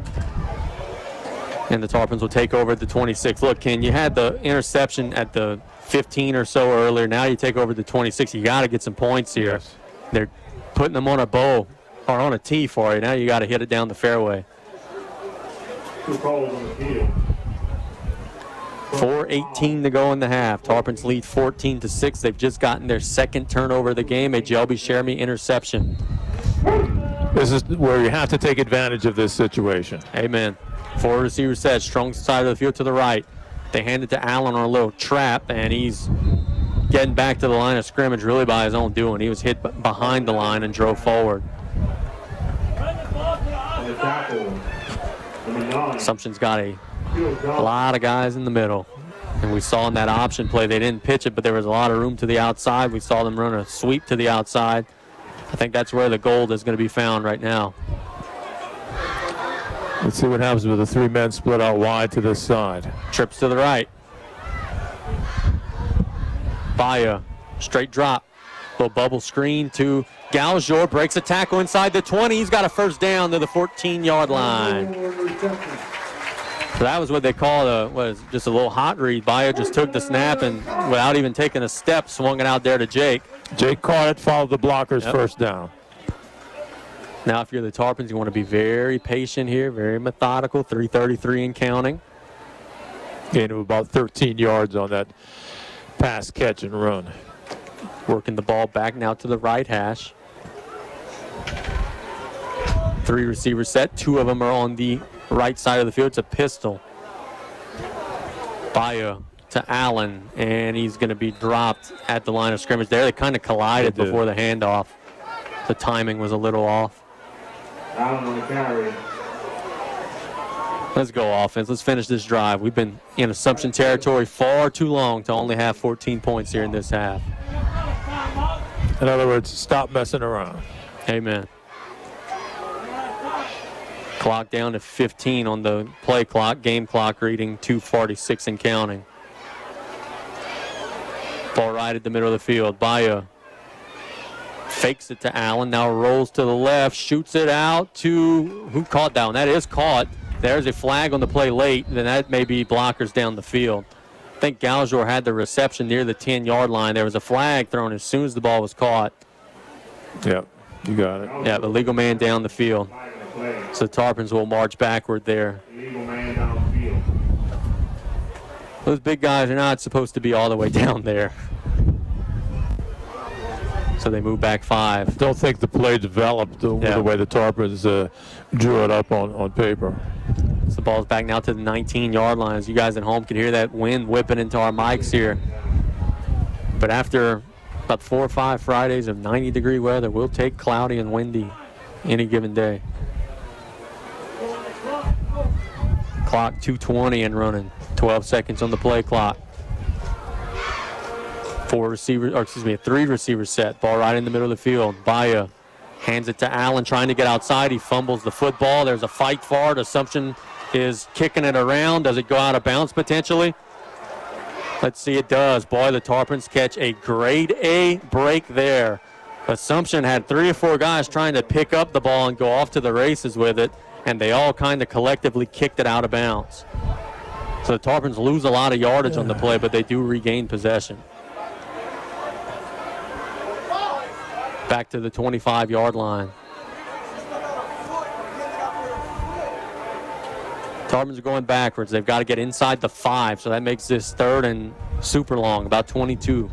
And the Tarpons will take over at the 26. Look, Ken, you had the interception at the 15 or so earlier. Now you take over the 26. You got to get some points here. Yes. They're putting them on a bow or on a tee for you. Now you got to hit it down the fairway. 2 calls on the field. 4:18 to go in the half. Tarpons lead 14-6. They've just gotten their second turnover of the game, a Shelby Sheremy interception. This is where you have to take advantage of this situation. Amen. 4 receiver set, strong side of the field to the right. They hand it to Allen on a little trap, and he's getting back to the line of scrimmage really by his own doing. He was hit behind the line and drove forward. Assumption's got a lot of guys in the middle. And we saw in that option play, they didn't pitch it, but there was a lot of room to the outside. We saw them run a sweep to the outside. I think that's where the gold is going to be found right now. Let's see what happens with the 3 men split out wide to this side. Trips to the right. Baya, straight drop. Little bubble screen to Galjor. Breaks a tackle inside the 20. He's got a first down to the 14-yard line. So that was what they call just a little hot read. Baya just took the snap and without even taking a step, swung it out there to Jake. Jake caught it, followed the blockers, first down. Now if you're the Tarpons, you want to be very patient here, very methodical, 3:33 and counting. Gain of about 13 yards on that pass, catch, and run. Working the ball back now to the right hash. 3 receiver set. 2 of them are on the right side of the field. It's a pistol. Baya to Allen, and he's going to be dropped at the line of scrimmage there. They kind of collided before the handoff. The timing was a little off. Allen on the carry. Let's go offense. Let's finish this drive. We've been in Assumption territory far too long to only have 14 points here in this half. In other words, stop messing around. Amen. Clock down to 15 on the play clock. Game clock reading 2:46 and counting. Ball right at the middle of the field. Baya fakes it to Allen. Now rolls to the left. Shoots it out to who caught that one? That is caught. There's a flag on the play late. Then that may be blockers down the field. I think Galjor had the reception near the 10-yard line. There was a flag thrown as soon as the ball was caught. Yep, you got it. Yeah, the legal man down the field. So the Tarpons will march backward there. Those big guys are not supposed to be all the way down there. So they move back 5. Don't think the play developed the way the Tarpons drew it up on paper. So the ball's back now to the 19-yard line. As you guys at home can hear that wind whipping into our mics here. But after about 4 or 5 Fridays of 90-degree weather, we'll take cloudy and windy any given day. Clock 2:20 and running. 12 seconds on the play clock. 3 receiver set. Ball right in the middle of the field. Baya hands it to Allen, trying to get outside. He fumbles the football. There's a fight for it. Assumption is kicking it around. Does it go out of bounds potentially? Let's see, it does. Boy, the Tarpons catch a grade A break there. Assumption had 3 or 4 guys trying to pick up the ball and go off to the races with it, and they all kind of collectively kicked it out of bounds. So the Tarpons lose a lot of yardage on the play, but they do regain possession. Back to the 25-yard line. Tarpons are going backwards. They've got to get inside the 5, so that makes this 3rd and super long, about 22.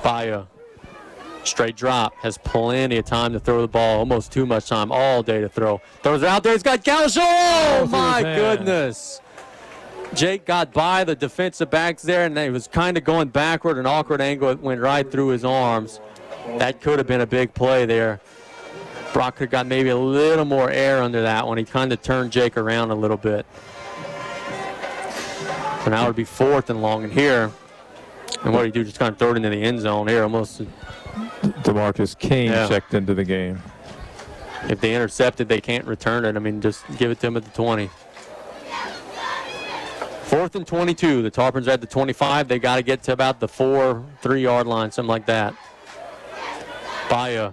Baya, straight drop, has plenty of time to throw the ball, almost too much time, all day to throw. Throws it out there, he's got Galjor! Oh my goodness! Jake got by the defensive backs there, and he was kind of going backward, an awkward angle. It went right through his arms. That could have been a big play there. Brock could have got maybe a little more air under that one. He kind of turned Jake around a little bit. So now it would be 4th and long. And here, and what do you do? Just kind of throw it into the end zone here almost. DeMarcus King checked into the game. If they intercept it, they can't return it. I mean, just give it to him at the 20. 4th and 22. The Tarpons are at the 25. They got to get to about the 3-yard line, something like that. Baya,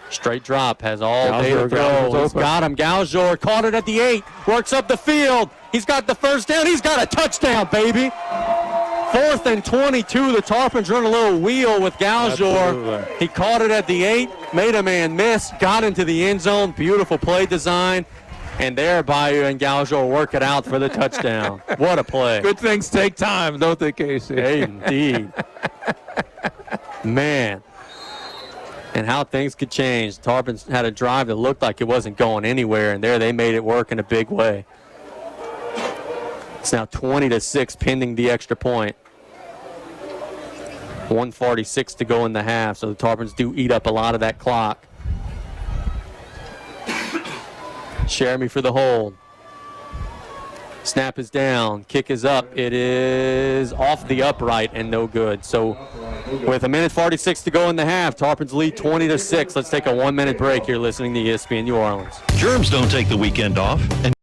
straight drop, has all day to throw. He's got him. Galjor caught it at the 8. Works up the field. He's got the first down. He's got a touchdown, baby. 4th and 22. The Tarpons run a little wheel with Galjor. He caught it at the 8, made a man miss, got into the end zone. Beautiful play design. And there, Baya and Galjor work it out for the touchdown. What a play. Good things take time, don't they, Casey? Indeed. Man. And how things could change. Tarpons had a drive that looked like it wasn't going anywhere, and there they made it work in a big way. It's now 20-6 pending the extra point. 1:46 to go in the half, so the Tarpons do eat up a lot of that clock. Jeremy for the hold. Snap is down. Kick is up. It is off the upright and no good. So with 1:46 to go in the half, Tarpon's lead 20-6. Let's take a 1-minute break here listening to ESPN New Orleans. Germs don't take the weekend off. And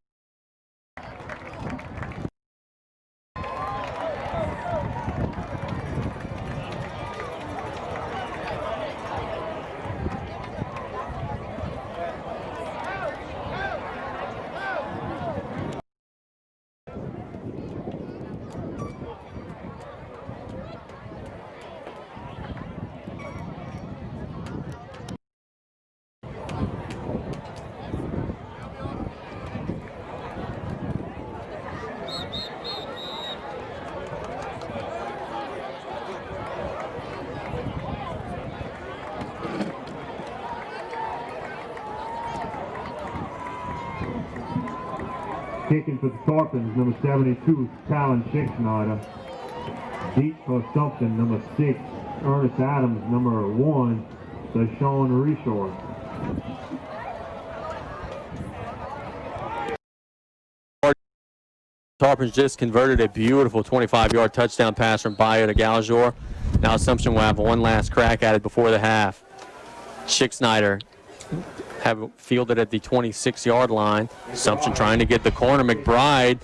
Kicking for the Tarpons, number 72, Talon Schickschneider. Deep for Assumption, number 6, Ernest Adams, number 1, Deshaun Reshore. Tarpons just converted a beautiful 25-yard touchdown pass from Bayo to Galjor. Now Assumption will have one last crack at it before the half. Schickschneider have fielded at the 26-yard line. Assumption trying to get the corner. McBride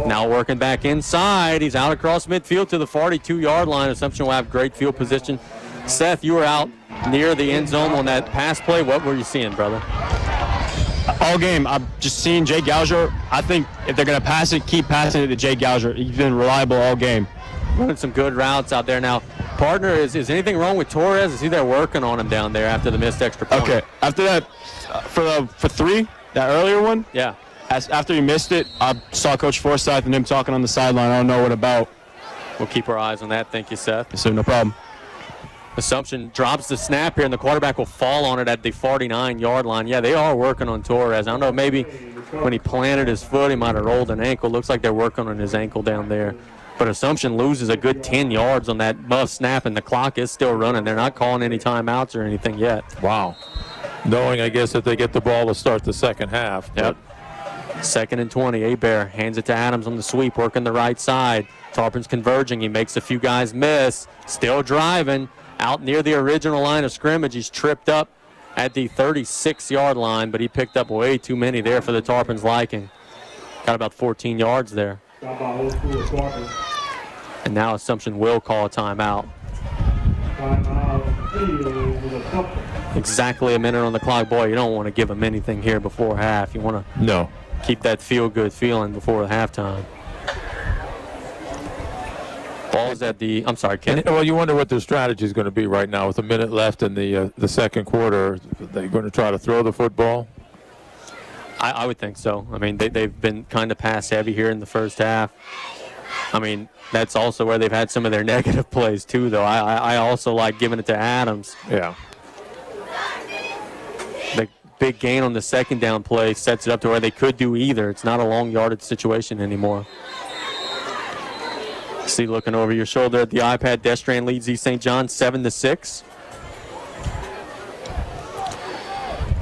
now working back inside. He's out across midfield to the 42-yard line. Assumption will have great field position. Seth, you were out near the end zone on that pass play. What were you seeing, brother? All game, I've just seen Jay Gouger. I think if they're going to pass it, keep passing it to Jay Gouger. He's been reliable all game. Running some good routes out there. Now, partner, is anything wrong with Torres? Is he there working on him down there after the missed extra point? Okay, after that, for 3, that earlier one, yeah. After he missed it, I saw Coach Forsyth and him talking on the sideline. I don't know what about. We'll keep our eyes on that. Thank you, Seth. So no problem. Assumption drops the snap here, and the quarterback will fall on it at the 49-yard line. Yeah, they are working on Torres. I don't know, maybe when he planted his foot, he might have rolled an ankle. Looks like they're working on his ankle down there. But Assumption loses a good 10 yards on that muff snap, and the clock is still running. They're not calling any timeouts or anything yet. Wow. Knowing, I guess, that they get the ball to start the second half. Yep. 2nd and 20. Hebert hands it to Adams on the sweep, working the right side. Tarpon's converging. He makes a few guys miss. Still driving. Out near the original line of scrimmage. He's tripped up at the 36-yard line, but he picked up way too many there for the Tarpons' liking. Got about 14 yards there. And now Assumption will call a timeout. Exactly a minute on the clock. Boy, you don't want to give them anything here before half. You want to keep that feel-good feeling before halftime. Ball's at the, I'm sorry, Ken. Well, you wonder what their strategy is going to be right now with a minute left in the second quarter. Are they going to try to throw the football? I would think so. I mean, they've been kind of pass heavy here in the first half. I mean, that's also where they've had some of their negative plays too, though. I also like giving it to Adams. Yeah. The big gain on the second down play sets it up to where they could do either. It's not a long yardage situation anymore. See, looking over your shoulder at the iPad, Destran leads East St. John 7-6.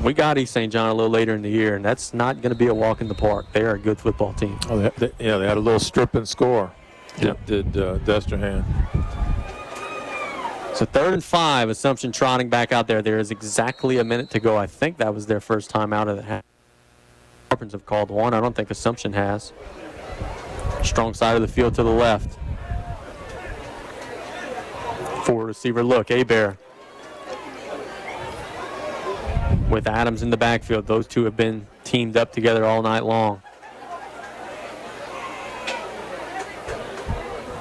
We got East St. John a little later in the year, and that's not going to be a walk in the park. They are a good football team. Oh, they had a little strip and score. Yep. Did Destrehan. So 3rd and 5, Assumption trotting back out there. There is exactly a minute to go. I think that was their first time out of the half. Tarpons have called one. I don't think Assumption has. Strong side of the field to the left. 4-receiver look. Hebert with Adams in the backfield. Those two have been teamed up together all night long.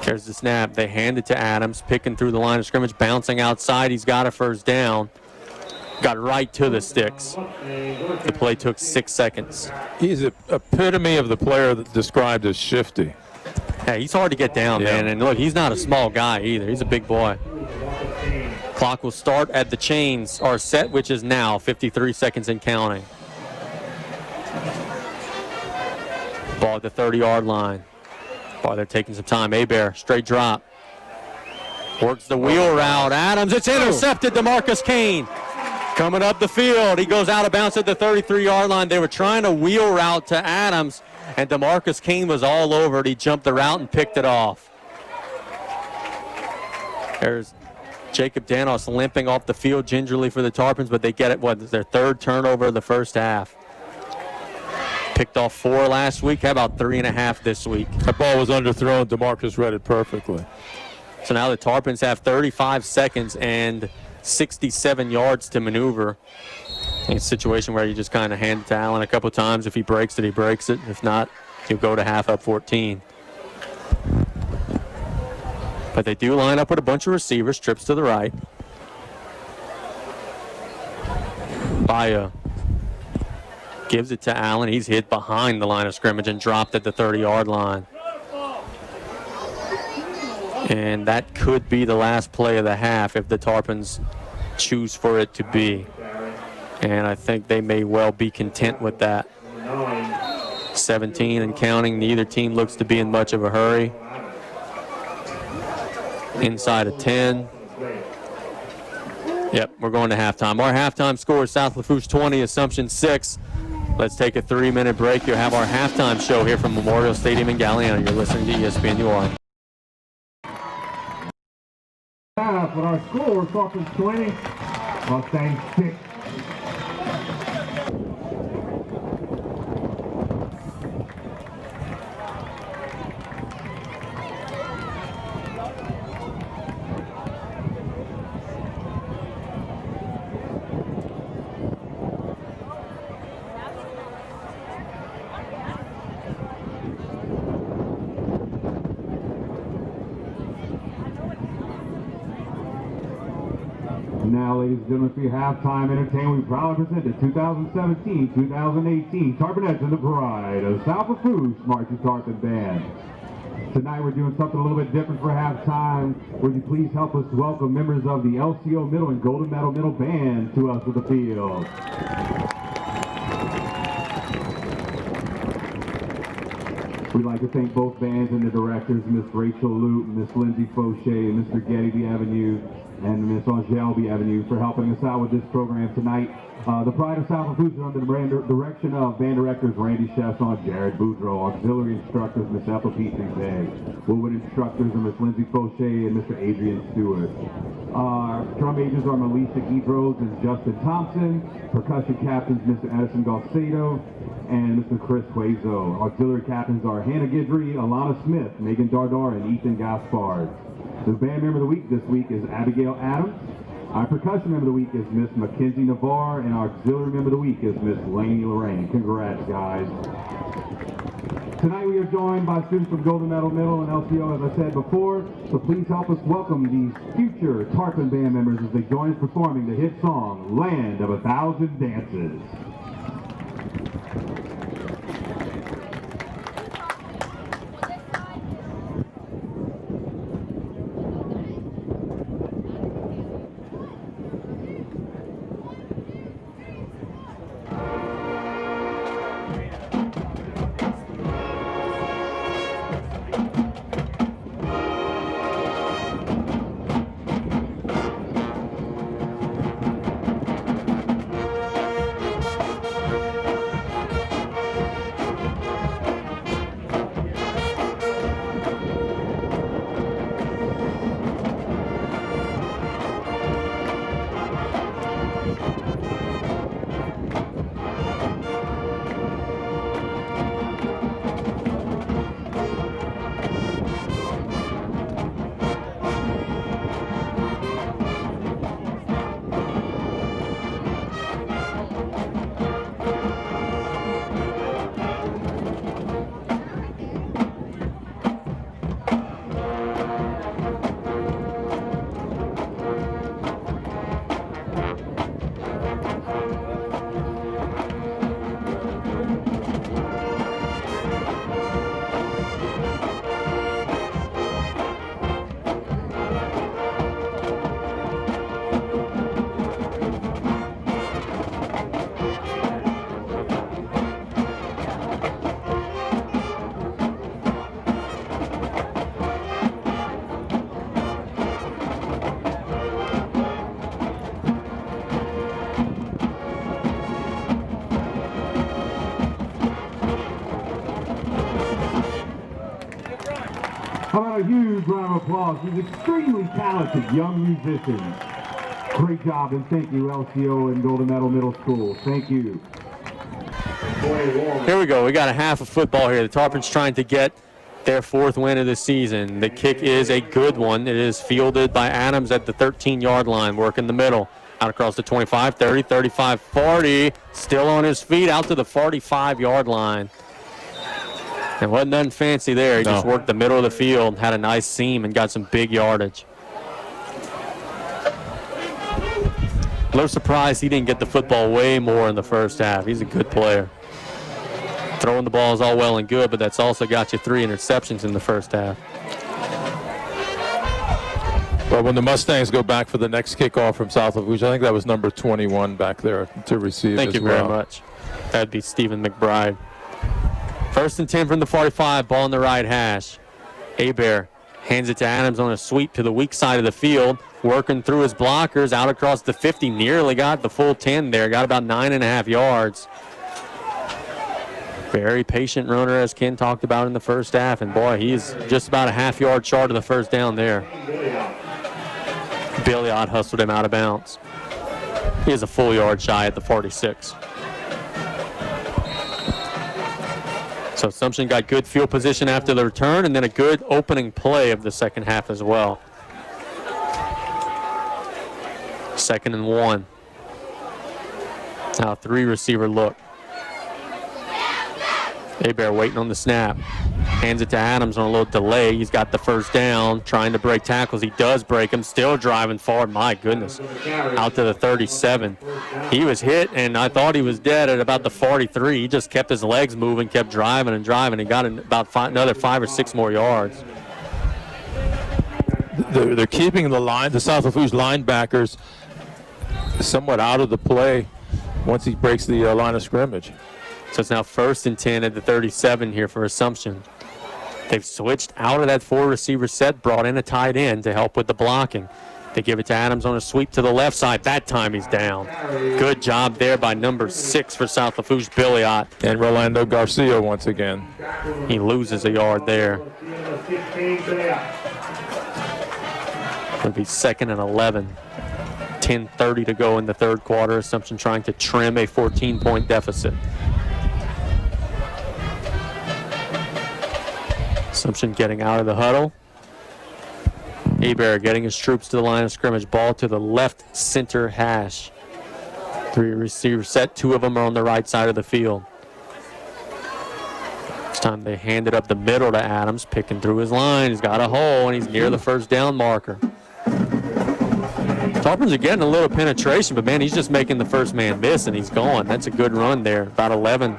There's the snap. They hand it to Adams, picking through the line of scrimmage, bouncing outside. He's got a first down. Got right to the sticks. The play took 6 seconds. He's an epitome of the player that's described as shifty. Yeah, he's hard to get down, man. And look, he's not a small guy either. He's a big boy. Clock will start at the chains are set, which is now 53 seconds and counting. Ball at the 30-yard line. Boy, they're taking some time. Hebert, straight drop. Works the wheel route. Adams, it's intercepted. DeMarcus Kane coming up the field. He goes out of bounds at the 33-yard line. They were trying to wheel route to Adams. and DeMarcus Kane was all over it. He jumped the route and picked it off. There's Jacob Danos limping off the field gingerly for the Tarpons, but they get it, their third turnover of the first half. Picked off 4 last week. How about 3.5 this week? That ball was underthrown. DeMarcus read it perfectly. So now the Tarpons have 35 seconds and 67 yards to maneuver. In a situation where you just kind of hand it to Allen a couple times. If he breaks it, he breaks it. If not, he'll go to half up 14. But they do line up with a bunch of receivers, trips to the right. Baya gives it to Allen. He's hit behind the line of scrimmage and dropped at the 30-yard line. And that could be the last play of the half if the Tarpons choose for it to be. And I think they may well be content with that. 17 and counting. Neither team looks to be in much of a hurry. Inside of 10. Yep, we're going to halftime. Our halftime score is South Lafourche 20, Assumption 6. Let's take a 3-minute break. You'll have our halftime show here from Memorial Stadium in Galliano. You're listening to ESPN New Orleans. With our score, Tarpons 20, Mustangs 6. Now, ladies and gentlemen, for your halftime entertainment, we proudly present the 2017-2018 Tarponettes and the Pride of South Lafourche Marching Tarpon Band. Tonight we're doing something a little bit different for halftime. Would you please help us welcome members of the LCO Middle and Golden Medal Middle Band to us with the field. We'd like to thank both bands and the directors, Miss Rachel Lute, Miss Lindsay Fauché, and Mr. Getty Bienvenue, and Miss Angèle Bienvenue for helping us out with this program tonight. The Pride of South Lafourche is under the direction of band directors Randy Chasson, Jared Boudreau, auxiliary instructors Miss Ethel Petrie, woodwind instructors are Miss Lindsay Fauché and Mr. Adrian Stewart. Our drum majors are Melissa Guidros and Justin Thompson, percussion captains Mr. Edison Galcedo and Mr. Chris Huezo. Auxiliary captains are Hannah Guidry, Alana Smith, Megan Dardar, and Ethan Gaspard. The band member of the week this week is Abigail Adams. Our percussion member of the week is Miss Mackenzie Navarre, and our auxiliary member of the week is Miss Lainey Lorraine. Congrats, guys. Tonight we are joined by students from Golden Medal Middle and LCO, as I said before, so please help us welcome these future Tarpon band members as they join us performing the hit song, Land of a Thousand Dances. How about a huge round of applause? These extremely talented young musicians. Great job, and thank you, LCO and Golden Meadow Middle School. Thank you. Here we go. We got a half of football here. The Tarpons trying to get their 4th win of the season. The kick is a good one. It is fielded by Adams at the 13-yard line, working the middle. Out across the 25, 30, 35, 40. Still on his feet out to the 45-yard line. And wasn't nothing fancy there. He just worked the middle of the field, had a nice seam, and got some big yardage. A little surprised he didn't get the football way more in the first half. He's a good player. Throwing the ball is all well and good, but that's also got you 3 interceptions in the first half. Well, when the Mustangs go back for the next kickoff from South Lafourche, I think that was number 21 back there to receive. Thank you very much. That'd be Stephen McBride. 1st and 10 from the 45, ball on the right hash. Hebert hands it to Adams on a sweep to the weak side of the field, working through his blockers, out across the 50, nearly got the full 10 there, got about 9.5 yards. Very patient runner, as Ken talked about in the first half, and boy, he's just about a half-yard short of the first down there. Billiot hustled him out of bounds. He is a full yard shy at the 46. So Assumption got good field position after the return, and then a good opening play of the second half as well. 2nd and 1. Now 3-receiver look. Hebert waiting on the snap. Hands it to Adams on a little delay. He's got the first down, trying to break tackles. He does break them, still driving forward. My goodness. Out to the 37. He was hit, and I thought he was dead at about the 43. He just kept his legs moving, kept driving and driving, and got about another 5 or 6 more yards. They're keeping the South Lafourche linebackers somewhat out of the play once he breaks the line of scrimmage. So it's now 1st and 10 at the 37 here for Assumption. They've switched out of that 4-receiver set, brought in a tight end to help with the blocking. They give it to Adams on a sweep to the left side. That time he's down. Good job there by number 6 for South Lafourche, Billiot. And Rolando Garcia once again. He loses a yard there. It'll be 2nd and 11. 10:30 to go in the 3rd quarter. Assumption trying to trim a 14-point deficit. Assumption getting out of the huddle. Hebert getting his troops to the line of scrimmage. Ball to the left center hash. 3 receivers set. 2 of them are on the right side of the field. This time they hand it up the middle to Adams, picking through his line. He's got a hole, and he's near the first down marker. Tarpons are getting a little penetration, but, man, he's just making the first man miss, and he's gone. That's a good run there, about 11.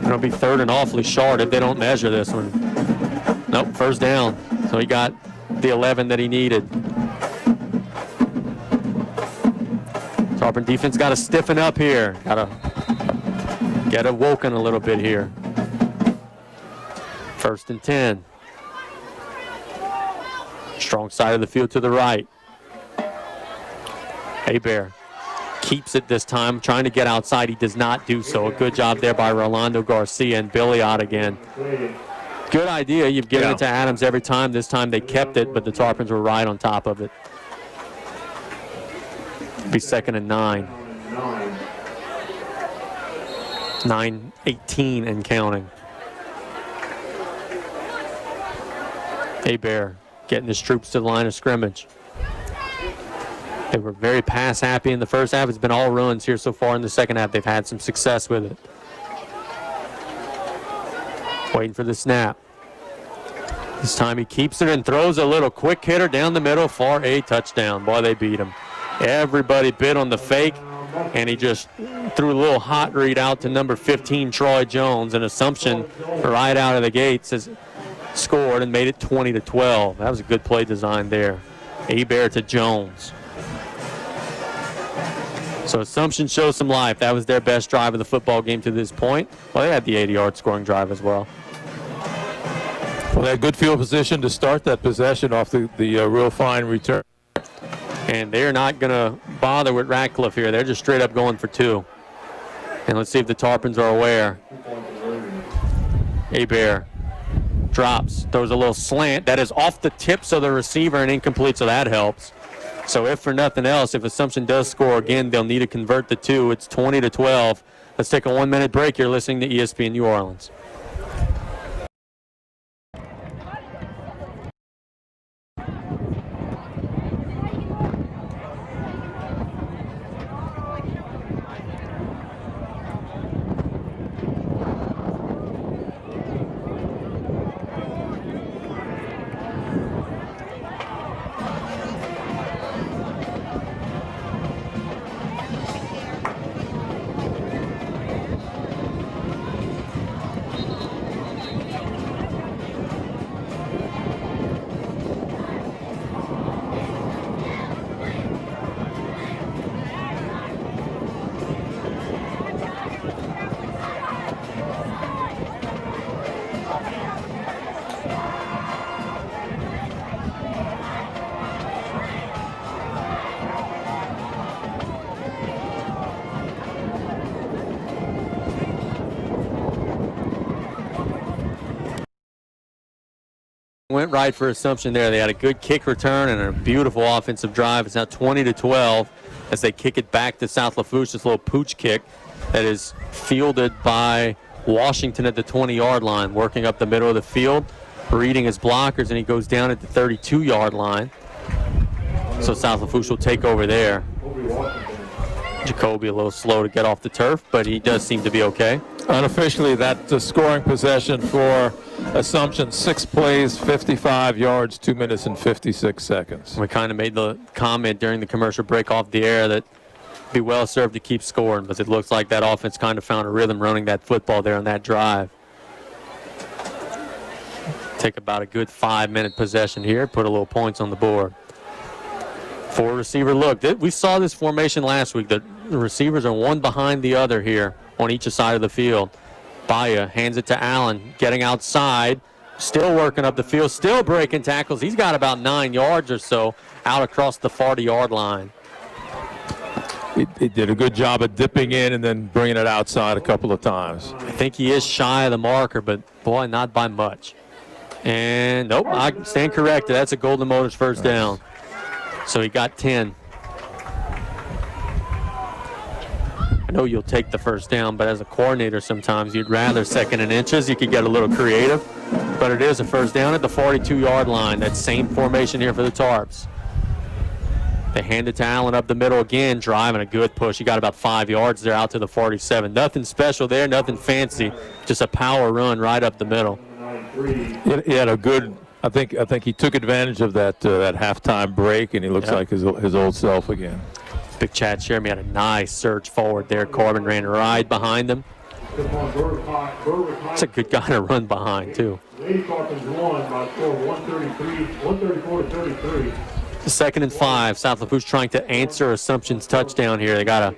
It'll be 3rd and awfully short if they don't measure this one. Nope, first down. So he got the 11 that he needed. Tarpon defense got to stiffen up here. Got to get awoken a little bit here. 1st and 10. Strong side of the field to the right. Hebert keeps it this time, trying to get outside. He does not do so. A good job there by Rolando Garcia, and Billiot again. Good idea. You've given it to Adams every time. This time they kept it, but the Tarpons were right on top of it. It'll be 2nd and 9. 9:18 and counting. Hebert getting his troops to the line of scrimmage. They were very pass happy in the first half. It's been all runs here so far in the second half. They've had some success with it. Waiting for the snap. This time he keeps it and throws a little quick hitter down the middle for a touchdown. Boy, they beat him. Everybody bid on the fake, and he just threw a little hot read out to number 15, Troy Jones. An Assumption right out of the gates has scored and made it 20-12. That was a good play design there. Hebert to Jones. So Assumption shows some life. That was their best drive of the football game to this point. Well, they had the 80-yard scoring drive as well. Well, they had good field position to start that possession off the real fine return. And they're not going to bother with Ratcliffe here. They're just straight up going for 2. And let's see if the Tarpons are aware. Hebert Drops, throws a little slant. That is off the tips of the receiver and incomplete, so that helps. So if for nothing else, if Assumption does score again, they'll need to convert the 2. It's 20-12. Let's take a 1-minute break. You're listening to ESPN New Orleans. Went right for Assumption there. They had a good kick return and a beautiful offensive drive. It's now 20-12 as they kick it back to South Lafourche. This little pooch kick that is fielded by Washington at the 20-yard line, working up the middle of the field, reading his blockers, and he goes down at the 32-yard line. So South Lafourche will take over there. Jacoby a little slow to get off the turf, but he does seem to be okay. Unofficially, that scoring possession for Assumption, 6 plays, 55 yards, 2 minutes and 56 seconds. We kind of made the comment during the commercial break off the air that it'd be well served to keep scoring, but it looks like that offense kind of found a rhythm running that football there on that drive. Take about a good 5-minute possession here, put a little points on the board. 4-receiver look. We saw this formation last week. The receivers are one behind the other here on each side of the field. Baya hands it to Allen, getting outside, still working up the field, still breaking tackles. He's got about 9 yards or so out across the 40-yard line. He did a good job of dipping in and then bringing it outside a couple of times. I think he is shy of the marker, but boy, not by much. And nope, I stand corrected. That's a Golden Motors first down. So he got 10. I know you'll take the first down, but as a coordinator sometimes you'd rather 2nd and inches. You could get a little creative, but it is a first down at the 42-yard line. That same formation here for the Tarps. They hand it to Allen up the middle again, driving a good push. He got about 5 yards there out to the 47. Nothing special there, nothing fancy, just a power run right up the middle. He had a good, I think he took advantage of that halftime break, and he looks like his old self again. Big Chad Sherman had a nice surge forward there. Corbin ran right behind him. It's a good guy to run behind, too. Second and 5. South Lafourche trying to answer Assumption's touchdown here. They got a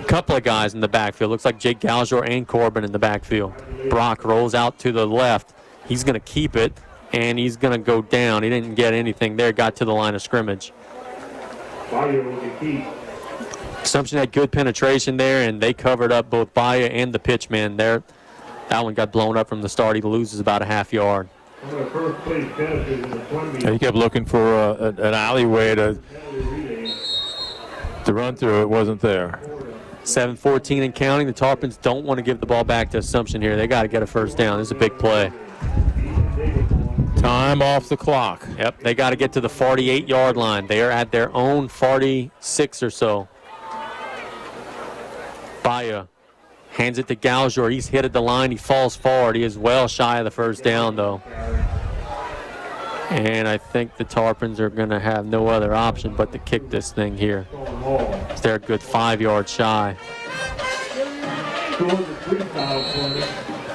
couple of guys in the backfield. Looks like Jake Galgor and Corbin in the backfield. Brock rolls out to the left. He's going to keep it, and he's going to go down. He didn't get anything there. Got to the line of scrimmage. Assumption had good penetration there, and they covered up both Baya and the pitchman there. That one got blown up from the start. He loses about a half yard. He kept looking for an alleyway to run through. It wasn't there. 7:14 and counting. The Tarpons don't want to give the ball back to Assumption here. They got to get a first down. This is a big play. Time off the clock. Yep, they got to get to the 48-yard line. They are at their own 46 or so. Baya hands it to Galgor. He's hit at the line. He falls forward. He is well shy of the first down, though. And I think the Tarpons are going to have no other option but to kick this thing here. They're a good 5 yards shy.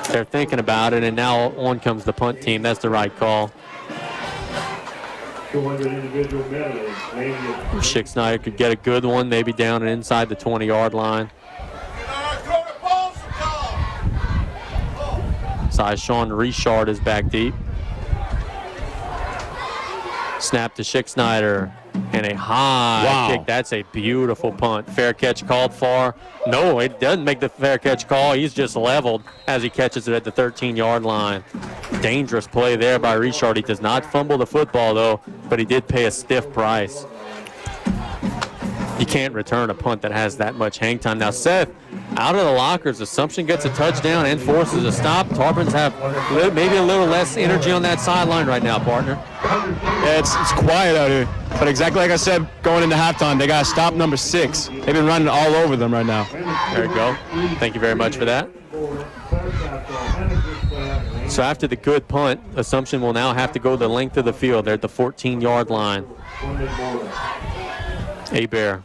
They're thinking about it, and now on comes the punt team. That's the right call. Schick Snyder could get a good one, maybe down and inside the 20-yard line. Sean Richard is back deep. Snap to Schick-Snyder. And a high kick. That's a beautiful punt. Fair catch called for. No, it doesn't make the fair catch call. He's just leveled as he catches it at the 13-yard line. Dangerous play there by Richard. He does not fumble the football, though, but he did pay a stiff price. You can't return a punt that has that much hang time. Now, Seth, out of the lockers, Assumption gets a touchdown and forces a stop. Tarpons have maybe a little less energy on that sideline right now, partner. Yeah, it's quiet out here. But exactly like I said, going into halftime, they got to stop number 6. They've been running all over them right now. There you go. Thank you very much for that. So after the good punt, Assumption will now have to go the length of the field. They're at the 14-yard line. Hebert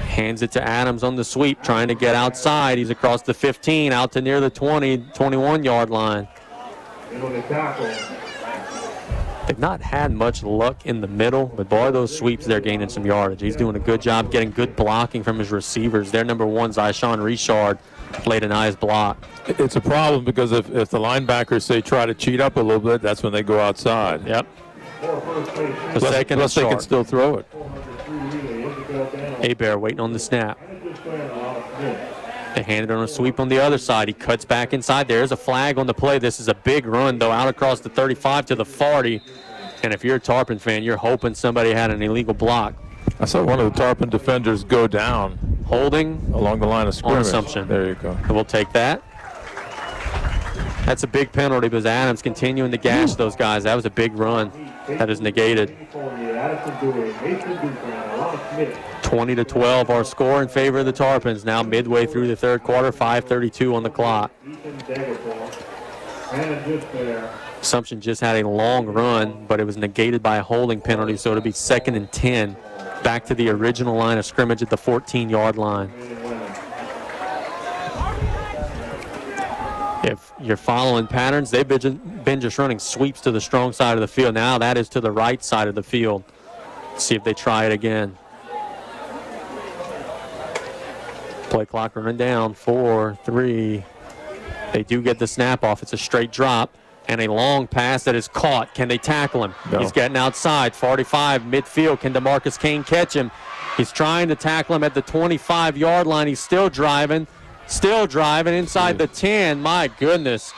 hands it to Adams on the sweep, trying to get outside. He's across the 15, out to near the 20, 21-yard line. They've not had much luck in the middle, but boy, those sweeps, they're gaining some yardage. He's doing a good job getting good blocking from his receivers. Their number one, Zyshawn Richard, played a nice block. It's a problem because if the linebackers, say, try to cheat up a little bit, that's when they go outside. Yep. Plus they can still throw it. Hebert waiting on the snap. They hand it on a sweep on the other side. He cuts back inside. There's a flag on the play. This is a big run, though, out across the 35 to the 40. And if you're a Tarpon fan, you're hoping somebody had an illegal block. I saw one of the Tarpon defenders go down. Holding along the line of scrimmage. On Assumption. There you go. And we'll take that. That's a big penalty because Adams continuing to gash those guys. That was a big run. That is negated. 20-12, our score in favor of the Tarpons. Now midway through the third quarter, 5:32 on the clock. Assumption just had a long run, but it was negated by a holding penalty, so it'll be 2nd and 10. Back to the original line of scrimmage at the 14-yard line. If you're following patterns, they've been just running sweeps to the strong side of the field. Now that is to the right side of the field. Let's see if they try it again. Play clock running down. 4, 3. They do get the snap off. It's a straight drop and a long pass that is caught. Can they tackle him? No. He's getting outside. 45 midfield. Can DeMarcus Kane catch him? He's trying to tackle him at the 25-yard line. He's still driving. Still driving inside the 10. My goodness.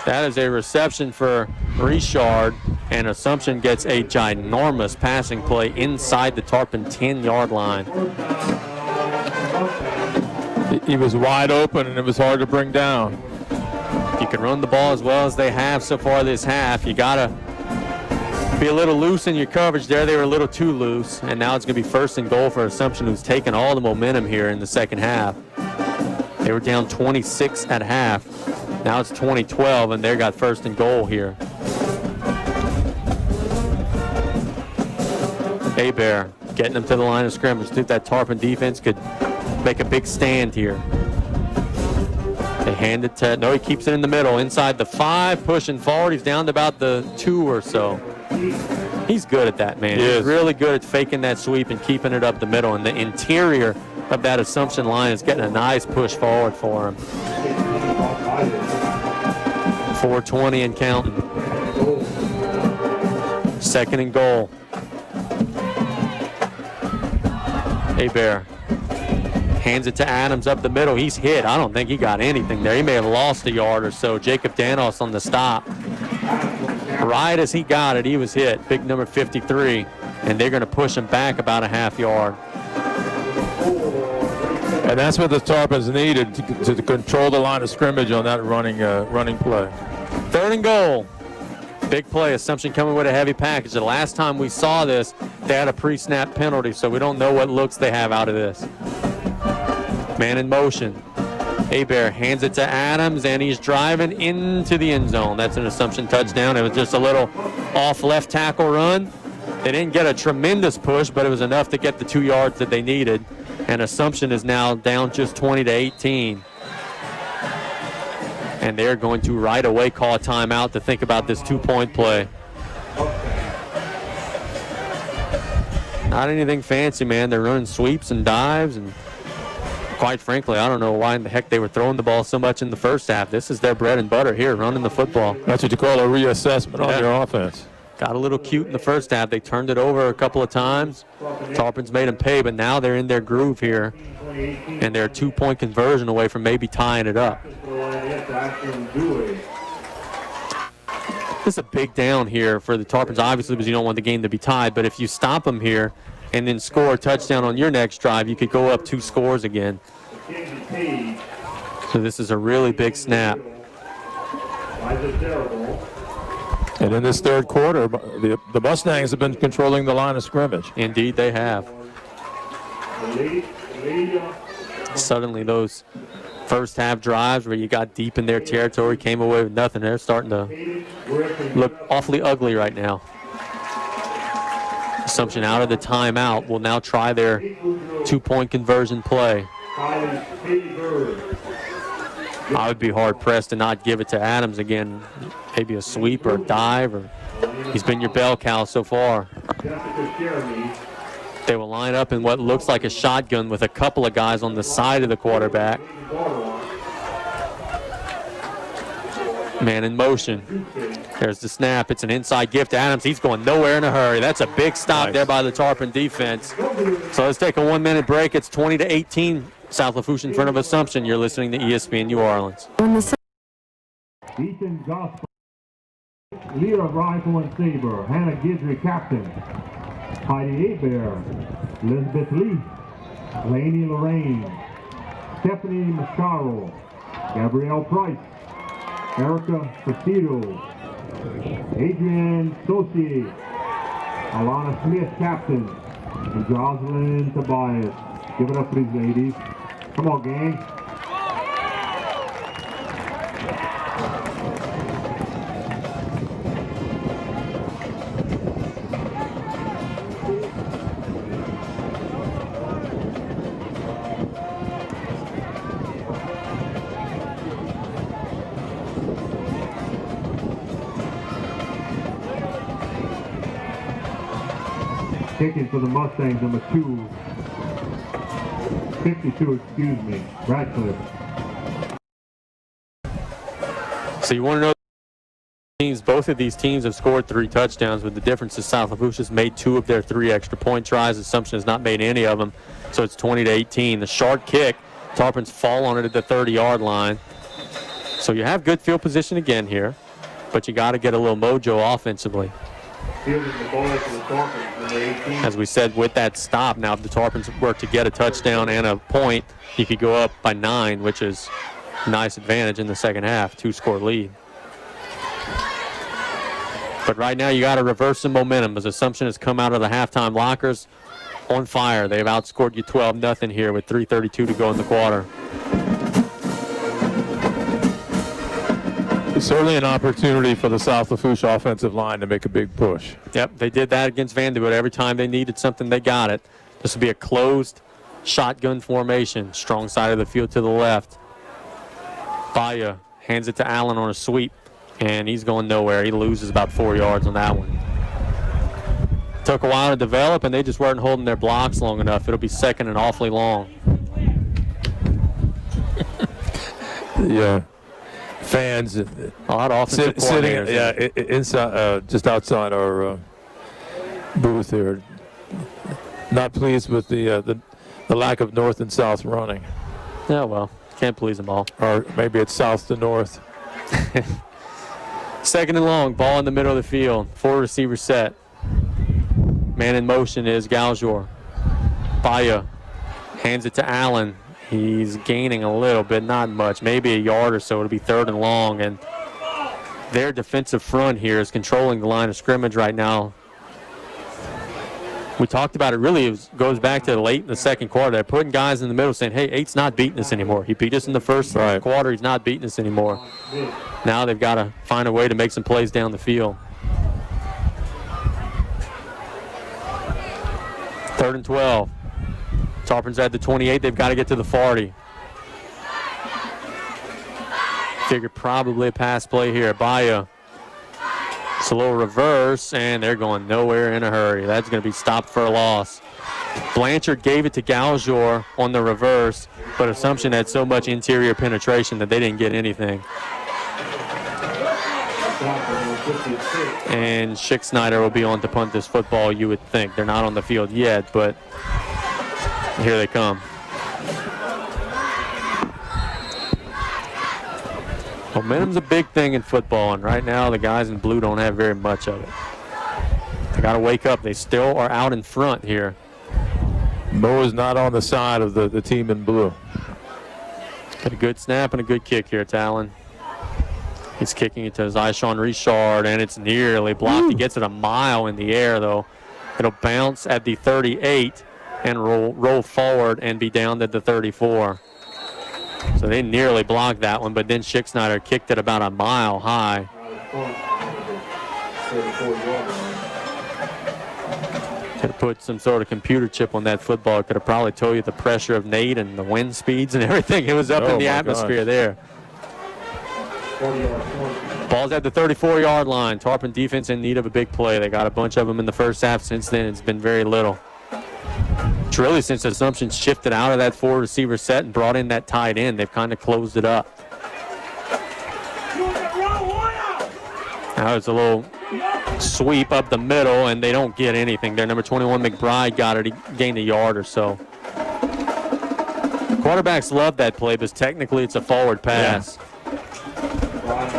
That is a reception for Richard, and Assumption gets a ginormous passing play inside the Tarpon 10-yard line. He was wide open, and it was hard to bring down. If you can run the ball as well as they have so far this half, you got to be a little loose in your coverage there. They were a little too loose, and now it's going to be 1st and goal for Assumption, who's taken all the momentum here in the second half. They were down 26 at half. Now it's 20-12, and they got 1st and goal here. Hebert getting them to the line of scrimmage. See if that Tarpon defense could make a big stand here. They hand it to, no, he keeps it in the middle. Inside the 5, pushing forward. He's down to about the 2 or so. He's good at that, man. He's really good at faking that sweep and keeping it up the middle. And the interior of that Assumption line is getting a nice push forward for him. 4:20 and counting. 2nd and goal. Hebert hands it to Adams up the middle. He's hit. I don't think he got anything there. He may have lost a yard or so. Jacob Danos on the stop. Right as he got it, he was hit. Big number 53. And they're going to push him back about a half yard. And that's what the Tarpons needed to control the line of scrimmage on that running play. 3rd and goal. Big play. Assumption coming with a heavy package. The last time we saw this, they had a pre-snap penalty, so we don't know what looks they have out of this. Man in motion. Hebert hands it to Adams, and he's driving into the end zone. That's an Assumption touchdown. It was just a little off left tackle run. They didn't get a tremendous push, but it was enough to get the 2 yards that they needed. And Assumption is now down just 20-18. And they're going to right away call a timeout to think about this 2-point play. Not anything fancy, man. They're running sweeps and dives, and quite frankly, I don't know why in the heck they were throwing the ball so much in the first half. This is their bread and butter here, running the football. That's what you call a reassessment on your offense. got a little cute in the first half. They turned it over a couple of times. Tarpon's made them pay, but now they're in their groove here, and they're a 2-point conversion away from maybe tying it up. This is a big down here for the Tarpons, obviously, because you don't want the game to be tied. But if you stop them here and then score a touchdown on your next drive, you could go up 2 scores again. So this is a really big snap. And in this third quarter, the Mustangs have been controlling the line of scrimmage. Indeed, they have. Suddenly, those first half drives where you got deep in their territory came away with nothing. They're starting to look awfully ugly right now. Assumption out of the timeout will now try their 2-point conversion play. I would be hard-pressed to not give it to Adams again. Maybe a sweep or a dive. Or he's been your bell cow so far. They will line up in what looks like a shotgun with a couple of guys on the side of the quarterback. Man in motion. There's the snap. It's an inside gift to Adams. He's going nowhere in a hurry. That's a big stop there by the Tarpon defense. So let's take a 1-minute break. It's 20-18. South Lafourche in front of Assumption. You're listening to ESPN New Orleans. Ethan Gospel, leader of Rifle and Saber. Hannah Guidry, captain. Heidi Abear, Elizabeth Lee, Lainey Lorraine, Stephanie Mascaro, Gabrielle Price, Erica Presido, Adrienne Saucier, Alana Smith, captain, and Jocelyn Tobias. Give it up for these ladies. Come on, gang. Kicking for the Mustangs, number 52, excuse me, Radcliffe. So you want to know teams, both of these teams have scored 3 touchdowns, but the difference is South Lafourche has made 2 of their 3 extra point tries. Assumption has not made any of them, so it's 20-18. The short kick, Tarpons fall on it at the 30-yard line. So you have good field position again here, but you got to get a little mojo offensively. As we said, with that stop, now if the Tarpons were to get a touchdown and a point, you could go up by 9, which is a nice advantage in the second half, 2-score lead. But right now you got to reverse the momentum as Assumption has come out of the halftime lockers on fire. They've outscored you 12-0 here with 3:32 to go in the quarter. Certainly an opportunity for the South Lafourche offensive line to make a big push. Yep, they did that against Vanderbilt. Every time they needed something, they got it. This will be a closed shotgun formation. Strong side of the field to the left. Baya hands it to Allen on a sweep, and he's going nowhere. He loses about 4 yards on that one. Took a while to develop, and they just weren't holding their blocks long enough. It'll be second and awfully long. Yeah. Fans a lot of offensive sitting coordinators. inside, just outside our booth here. Not pleased with the lack of north and south running. Yeah, well, can't please them all. Or maybe it's south to north. Second and long, ball in the middle of the field. 4 receiver set. Man in motion is Galjor. Baya hands it to Allen. He's gaining a little bit, not much, maybe a yard or so. It'll be 3rd and long, and their defensive front here is controlling the line of scrimmage right now. We talked about it, really goes back to late in the second quarter. They're putting guys in the middle saying, hey, 8's not beating us anymore. He beat us in the first quarter. He's not beating us anymore. Now they've got to find a way to make some plays down the field. 3rd and 12. Tarpons at the 28. They've got to get to the 40. Figure probably a pass play here. Baya. It's a little reverse, and they're going nowhere in a hurry. That's going to be stopped for a loss. Blanchard gave it to Galjor on the reverse, but Assumption had so much interior penetration that they didn't get anything. And Schick Snyder will be on to punt this football, you would think. They're not on the field yet, but here they come. Momentum's a big thing in football, and right now the guys in blue don't have very much of it. They got to wake up. They still are out in front here. Mo is not on the side of the team in blue. Got a good snap and a good kick here, Talon. He's kicking it to Zyshawn Richard, and it's nearly blocked. He gets it a mile in the air, though. It'll bounce at the 38 and roll forward and be down at the 34. So they nearly blocked that one, but then Schick Snyder kicked it about a mile high. Could have put some sort of computer chip on that football. It could have probably told you the pressure of Nate and the wind speeds and everything. It was up in the atmosphere there. Ball's at the 34-yard line. Tarpon defense in need of a big play. They got a bunch of them in the first half. Since then, it's been very little. It's really since Assumption shifted out of that 4-receiver set and brought in that tight end, they've kind of closed it up. Now it's a little sweep up the middle, and they don't get anything there. Number 21, McBride, got it. He gained a yard or so. Quarterbacks love that play, but technically it's a forward pass. Yeah.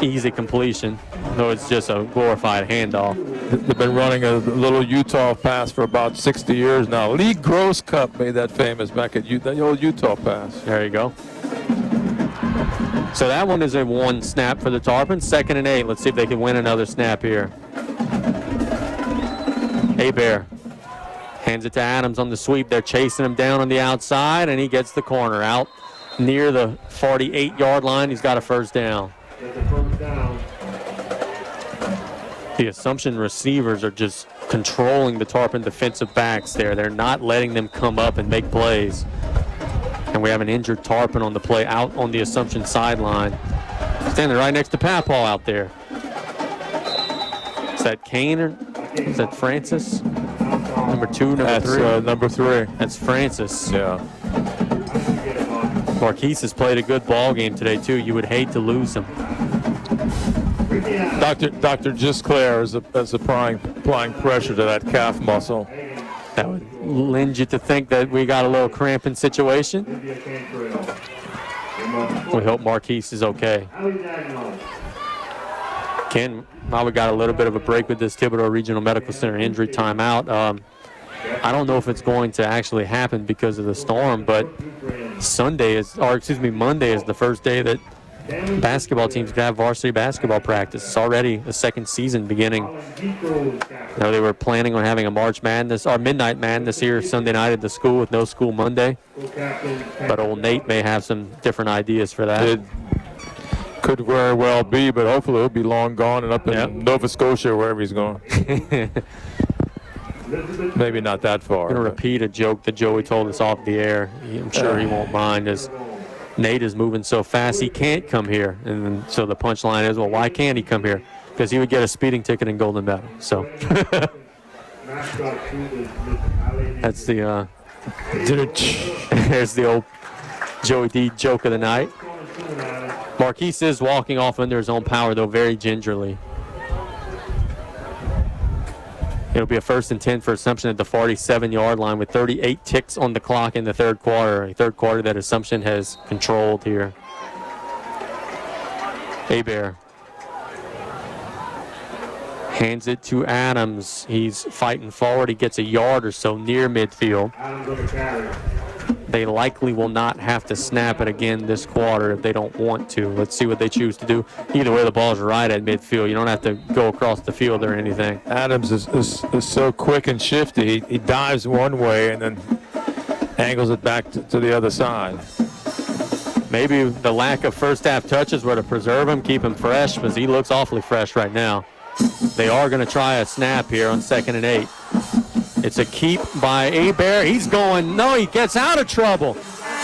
Easy completion, though it's just a glorified handoff. They've been running a little Utah pass for about 60 years now. Lee Gross Cup made that famous back at the old Utah pass. There you go. So that one is a one snap for the Tarpons. 2nd and 8. Let's see if they can win another snap here. Hebert hands it to Adams on the sweep. They're chasing him down on the outside, and he gets the corner out near the 48-yard line. He's got a first down. The Assumption receivers are just controlling the Tarpon defensive backs there. They're not letting them come up and make plays. And we have an injured Tarpon on the play out on the Assumption sideline. Standing right next to Papal out there. Is that Kane or is that Francis? Number 2, number 3? Number 3. That's Francis. Yeah. Marquise has played a good ball game today, too. You would hate to lose him. Dr. Gisclair is applying pressure to that calf muscle. That would lend you to think that we got a little cramping situation. We hope Marquise is okay. Ken, now we got a little bit of a break with this Thibodeau Regional Medical Center injury timeout. I don't know if it's going to actually happen because of the storm, but Monday is the first day that basketball teams can have varsity basketball practice. It's already the second season beginning. Now they were planning on having a March Madness or Midnight Madness here Sunday night at the school with no school Monday. But old Nate may have some different ideas for that. It could very well be, but hopefully he'll be long gone and up in Nova Scotia or wherever he's going. Maybe not that far. I'm going to repeat a joke that Joey told us off the air. I'm sure he won't mind. As Nate is moving so fast, he can't come here. And so the punchline is, well, why can't he come here? Because he would get a speeding ticket in Golden Meadow. So that's the there's the old Joey D joke of the night. Marquise is walking off under his own power, though, very gingerly. It'll be a 1st and 10 for Assumption at the 47-yard line with 38 ticks on the clock in the third quarter. A third quarter that Assumption has controlled here. Hebert hands it to Adams. He's fighting forward. He gets a yard or so near midfield. They likely will not have to snap it again this quarter if they don't want to. Let's see what they choose to do. Either way, the ball's right at midfield. You don't have to go across the field or anything. Adams is so quick and shifty. He dives one way and then angles it back to the other side. Maybe the lack of first half touches were to preserve him, keep him fresh, because he looks awfully fresh right now. They are going to try a snap here on 2nd and 8. It's a keep by Hebert. He's going, no, he gets out of trouble.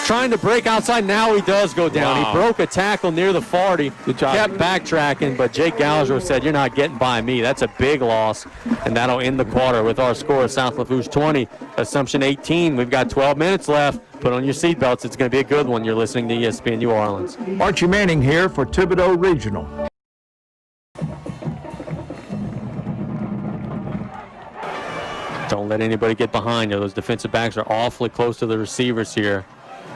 Trying to break outside. Now he does go down. Wow. He broke a tackle near the 40. Good job. Kept backtracking, but Jake Gallagher said, you're not getting by me. That's a big loss, and that'll end the quarter with our score of South Lafourche 20, Assumption 18. We've got 12 minutes left. Put on your seatbelts. It's going to be a good one. You're listening to ESPN New Orleans. Archie Manning here for Thibodeau Regional. Don't let anybody get behind you. Those defensive backs are awfully close to the receivers here.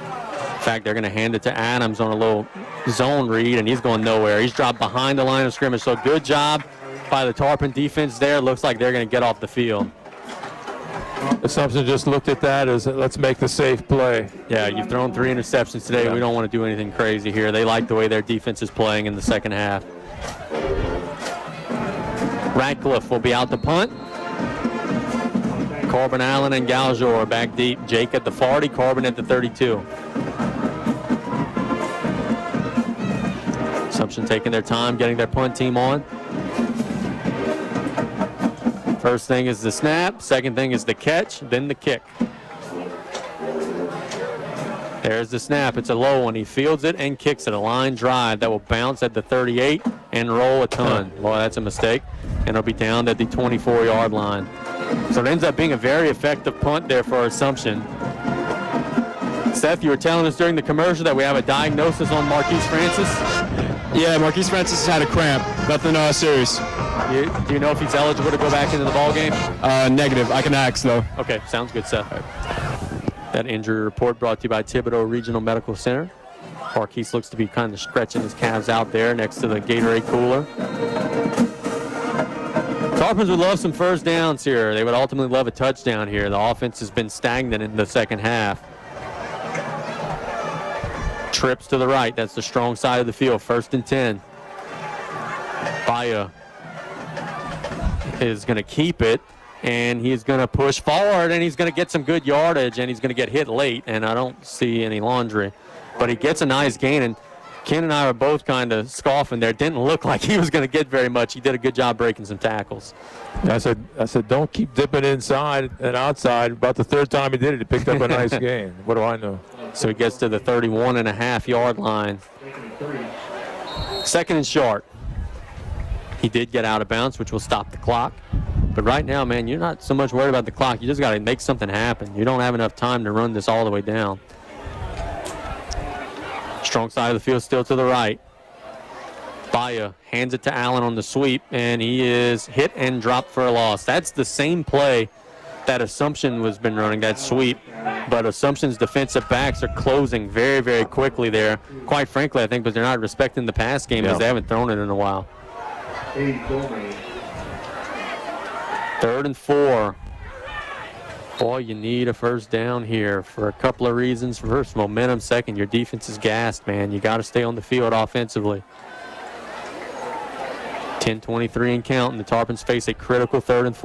In fact, they're going to hand it to Adams on a little zone read, and he's going nowhere. He's dropped behind the line of scrimmage, so good job by the Tarpon defense there. Looks like they're going to get off the field. Assumption just looked at that as let's make the safe play. Yeah, you've thrown 3 interceptions today. Yeah. We don't want to do anything crazy here. They like the way their defense is playing in the second half. Radcliffe will be out to punt. Corbin Allen and Galjor are back deep. Jake at the 40, Corbin at the 32. Assumption taking their time getting their punt team on. First thing is the snap, second thing is the catch, then the kick. There's the snap. It's a low one. He fields it and kicks it. A line drive that will bounce at the 38 and roll a ton. Well, that's a mistake. And it'll be down at the 24-yard line. So it ends up being a very effective punt there for Assumption. Seth, you were telling us during the commercial that we have a diagnosis on Marquise Francis. Yeah, Marquise Francis had a cramp. Nothing serious. Do you know if he's eligible to go back into the ball game? Negative. I can ask, though. Okay, sounds good, Seth. That injury report brought to you by Thibodaux Regional Medical Center. Marquise looks to be kind of stretching his calves out there next to the Gatorade cooler. Tarpons would love some first downs here. They would ultimately love a touchdown here. The offense has been stagnant in the second half. Trips to the right. That's the strong side of the field. 1st and 10. Baya is going to keep it, and he's going to push forward, and he's going to get some good yardage, and he's going to get hit late, and I don't see any laundry. But he gets a nice gain, and Ken and I were both kind of scoffing there. Didn't look like he was going to get very much. He did a good job breaking some tackles. I said, don't keep dipping inside and outside. About the 3rd time he did it, he picked up a nice gain. What do I know? So he gets to the 31.5-yard line. 2nd and short. He did get out of bounds, which will stop the clock. But right now, man, you're not so much worried about the clock. You just got to make something happen. You don't have enough time to run this all the way down. Strong side of the field still to the right. Baya hands it to Allen on the sweep, and he is hit and dropped for a loss. That's the same play that Assumption has been running, that sweep. But Assumption's defensive backs are closing very, very quickly there. Quite frankly, I think, but they're not respecting the pass game because they haven't thrown it in a while. 3rd and 4. Boy, you need a first down here for a couple of reasons. First, momentum. Second, your defense is gassed, man. You got to stay on the field offensively. 10:23 and counting. The Tarpons face a critical 3rd and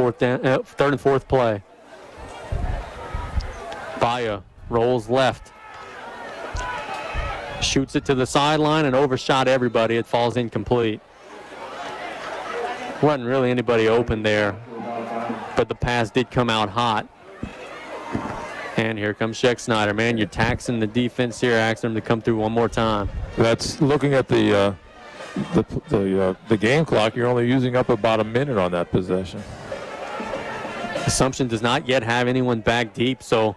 4th play. Baya rolls left. Shoots it to the sideline and overshot everybody. It falls incomplete. Wasn't really anybody open there, but the pass did come out hot. And here comes Sheck Snyder. Man, you're taxing the defense here, asking them to come through one more time. That's looking at the game clock. You're only using up about a minute on that possession. Assumption does not yet have anyone back deep, so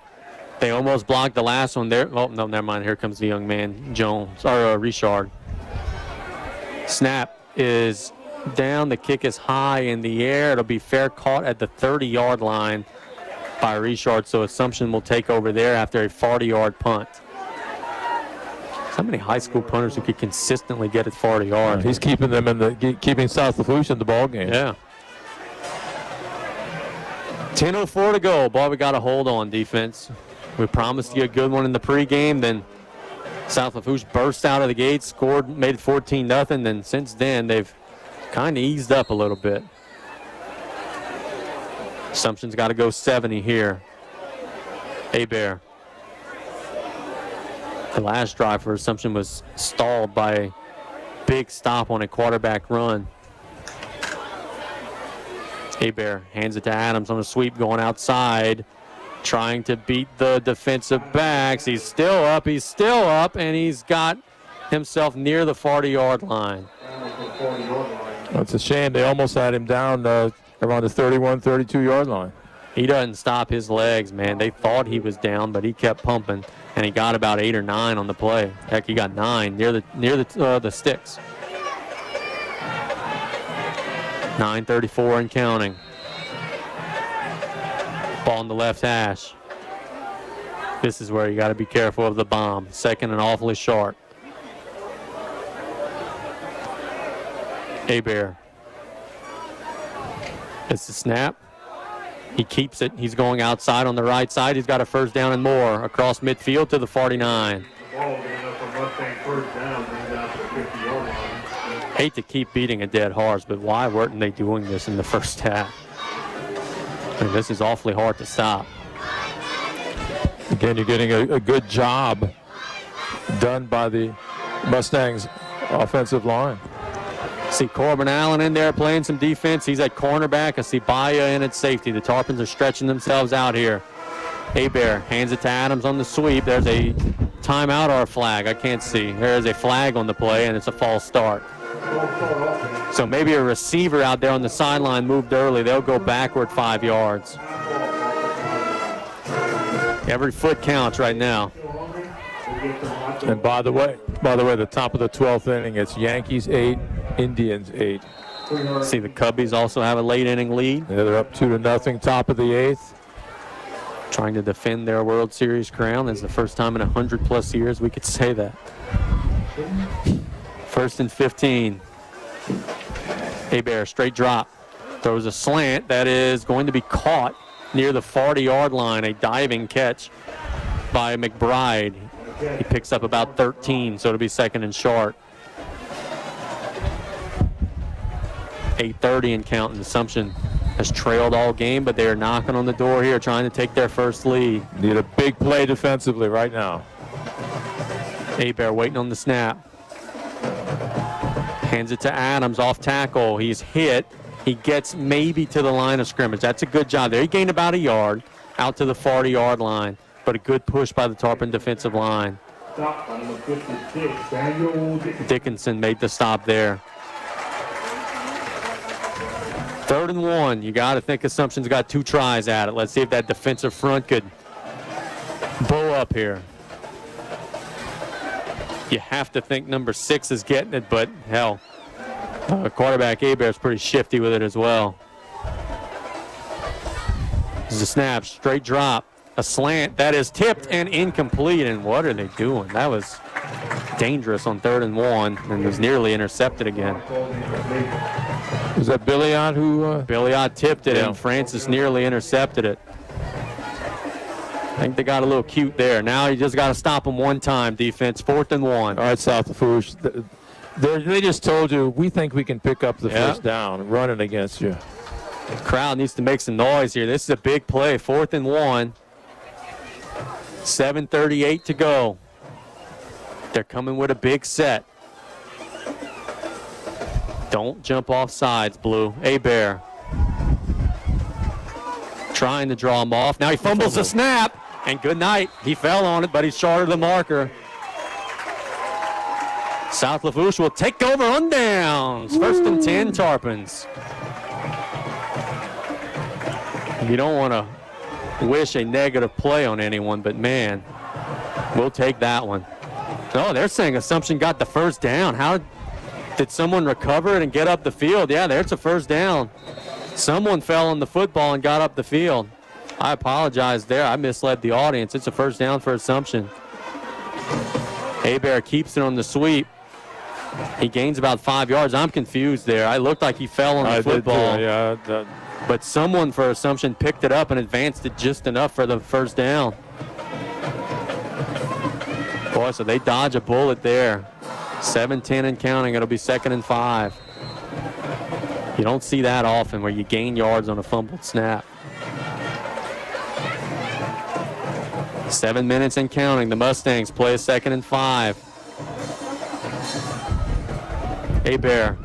they almost blocked the last one there. Oh, no, never mind. Here comes the young man, Jones, or Richard. Snap is down. The kick is high in the air. It'll be fair caught at the 30-yard line by Richard, so Assumption will take over there after a 40-yard punt. How many high school punters who could consistently get it 40 yards? He's keeping them keeping South Lafourche in the ball game. Yeah. 10:04 to go. Boy, we got a hold on defense. We promised you a good one in the pregame. Then South Lafourche burst out of the gate, scored, made it 14-0. Then since then, they've kind of eased up a little bit. Assumption's got to go 70 here. Hebert. The last drive for Assumption was stalled by a big stop on a quarterback run. Hebert hands it to Adams on a sweep going outside, trying to beat the defensive backs. He's still up, and he's got himself near the 40-yard line. It's a shame. They almost had him down around the 31, 32-yard line. He doesn't stop his legs, man. They thought he was down, but he kept pumping, and he got about 8 or 9 on the play. Heck, he got 9 near the sticks. 9:34 and counting. Ball on the left hash. This is where you got to be careful of the bomb. Second and awfully short. Hebert. It's the snap. He keeps it. He's going outside on the right side. He's got a first down and more across midfield to the 49. Hate to keep beating a dead horse, but why weren't they doing this in the first half? I mean, this is awfully hard to stop. Again, you're getting a good job done by the Mustangs offensive line. See Corbin Allen in there playing some defense. He's at cornerback. I see Baya in at safety. The Tarpons are stretching themselves out here. Hebert hands it to Adams on the sweep. There's a timeout or a flag. I can't see. There is a flag on the play, and it's a false start. So maybe a receiver out there on the sideline moved early. They'll go backward 5 yards. Every foot counts right now. And by the way, the top of the 12th inning, it's Yankees 8, Indians 8. See the Cubbies also have a late inning lead. Yeah, they're up 2-0, top of the 8th. Trying to defend their World Series crown. It's the first time in 100+ years we could say that. First and 15. Hebert, straight drop. Throws a slant that is going to be caught near the 40-yard line. A diving catch by McBride. He picks up about 13, so it'll be second and short. 8:30 and counting. Assumption has trailed all game, but they are knocking on the door here, trying to take their first lead. Need a big play defensively right now. Hebert waiting on the snap. Hands it to Adams off tackle. He's hit. He gets maybe to the line of scrimmage. That's a good job there. He gained about a yard out to the 40-yard line, but a good push by the Tarpon defensive line. Dickinson made the stop there. 3rd and 1. You got to think Assumption's got 2 tries at it. Let's see if that defensive front could bow up here. You have to think number 6 is getting it, but hell, quarterback Hebert's pretty shifty with it as well. This is a snap, straight drop, a slant that is tipped and incomplete. And what are they doing? That was dangerous on 3rd and 1 and was nearly intercepted again. Was that Billiot who? Billiot tipped it, and Francis nearly intercepted it. I think they got a little cute there. Now you just got to stop them one time, defense. 4th and 1. All right, South Lafourche. They just told you, we think we can pick up the first down, running against you. The crowd needs to make some noise here. This is a big play. 4th and 1. 7:38 to go. They're coming with a big set. Don't jump off sides, Blue. Hebert trying to draw him off. Now he fumbles the snap, and good night. He fell on it, but he's short of the marker. South Lafourche will take over on downs. 1st and 10, Tarpons. You don't want to wish a negative play on anyone, but man, we'll take that one. Oh, they're saying Assumption got the first down. How did someone recover it and get up the field? Yeah, there's a first down. Someone fell on the football and got up the field. I apologize there. I misled the audience. It's a first down for Assumption. Hebert keeps it on the sweep. He gains about 5 yards. I'm confused there. I looked like he fell on the football. But someone for Assumption picked it up and advanced it just enough for the first down. Boy, so they dodge a bullet there. 7:10 and counting. It'll be 2nd and 5. You don't see that often where you gain yards on a fumbled snap. 7 minutes and counting. The Mustangs play a 2nd and 5. Hebert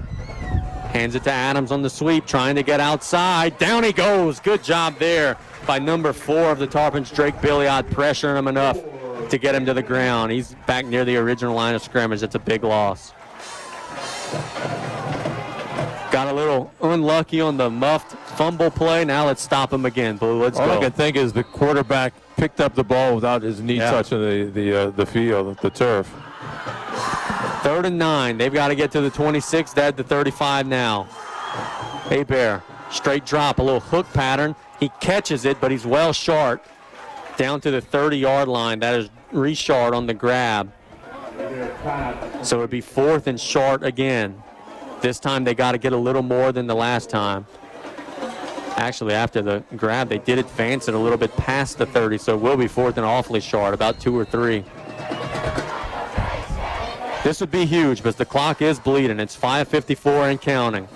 hands it to Adams on the sweep, trying to get outside. Down he goes. Good job there by number 4 of the Tarpons, Drake Billiot, pressuring him enough to get him to the ground. He's back near the original line of scrimmage. That's a big loss. Got a little unlucky on the muffed fumble play. Now let's stop him again, Blue. Let's go. All I can think is the quarterback picked up the ball without his knee touching the field, the turf. 3rd and 9. They've got to get to the 26. They're at the 35 now. Hebert, straight drop, a little hook pattern. He catches it, but he's well short. Down to the 30-yard line. That is Richard on the grab. So it would be 4th and short again. This time they got to get a little more than the last time. Actually, after the grab, they did advance it a little bit past the 30, so it will be 4th and awfully short, about 2 or 3. This would be huge, but the clock is bleeding. It's 5:54 and counting.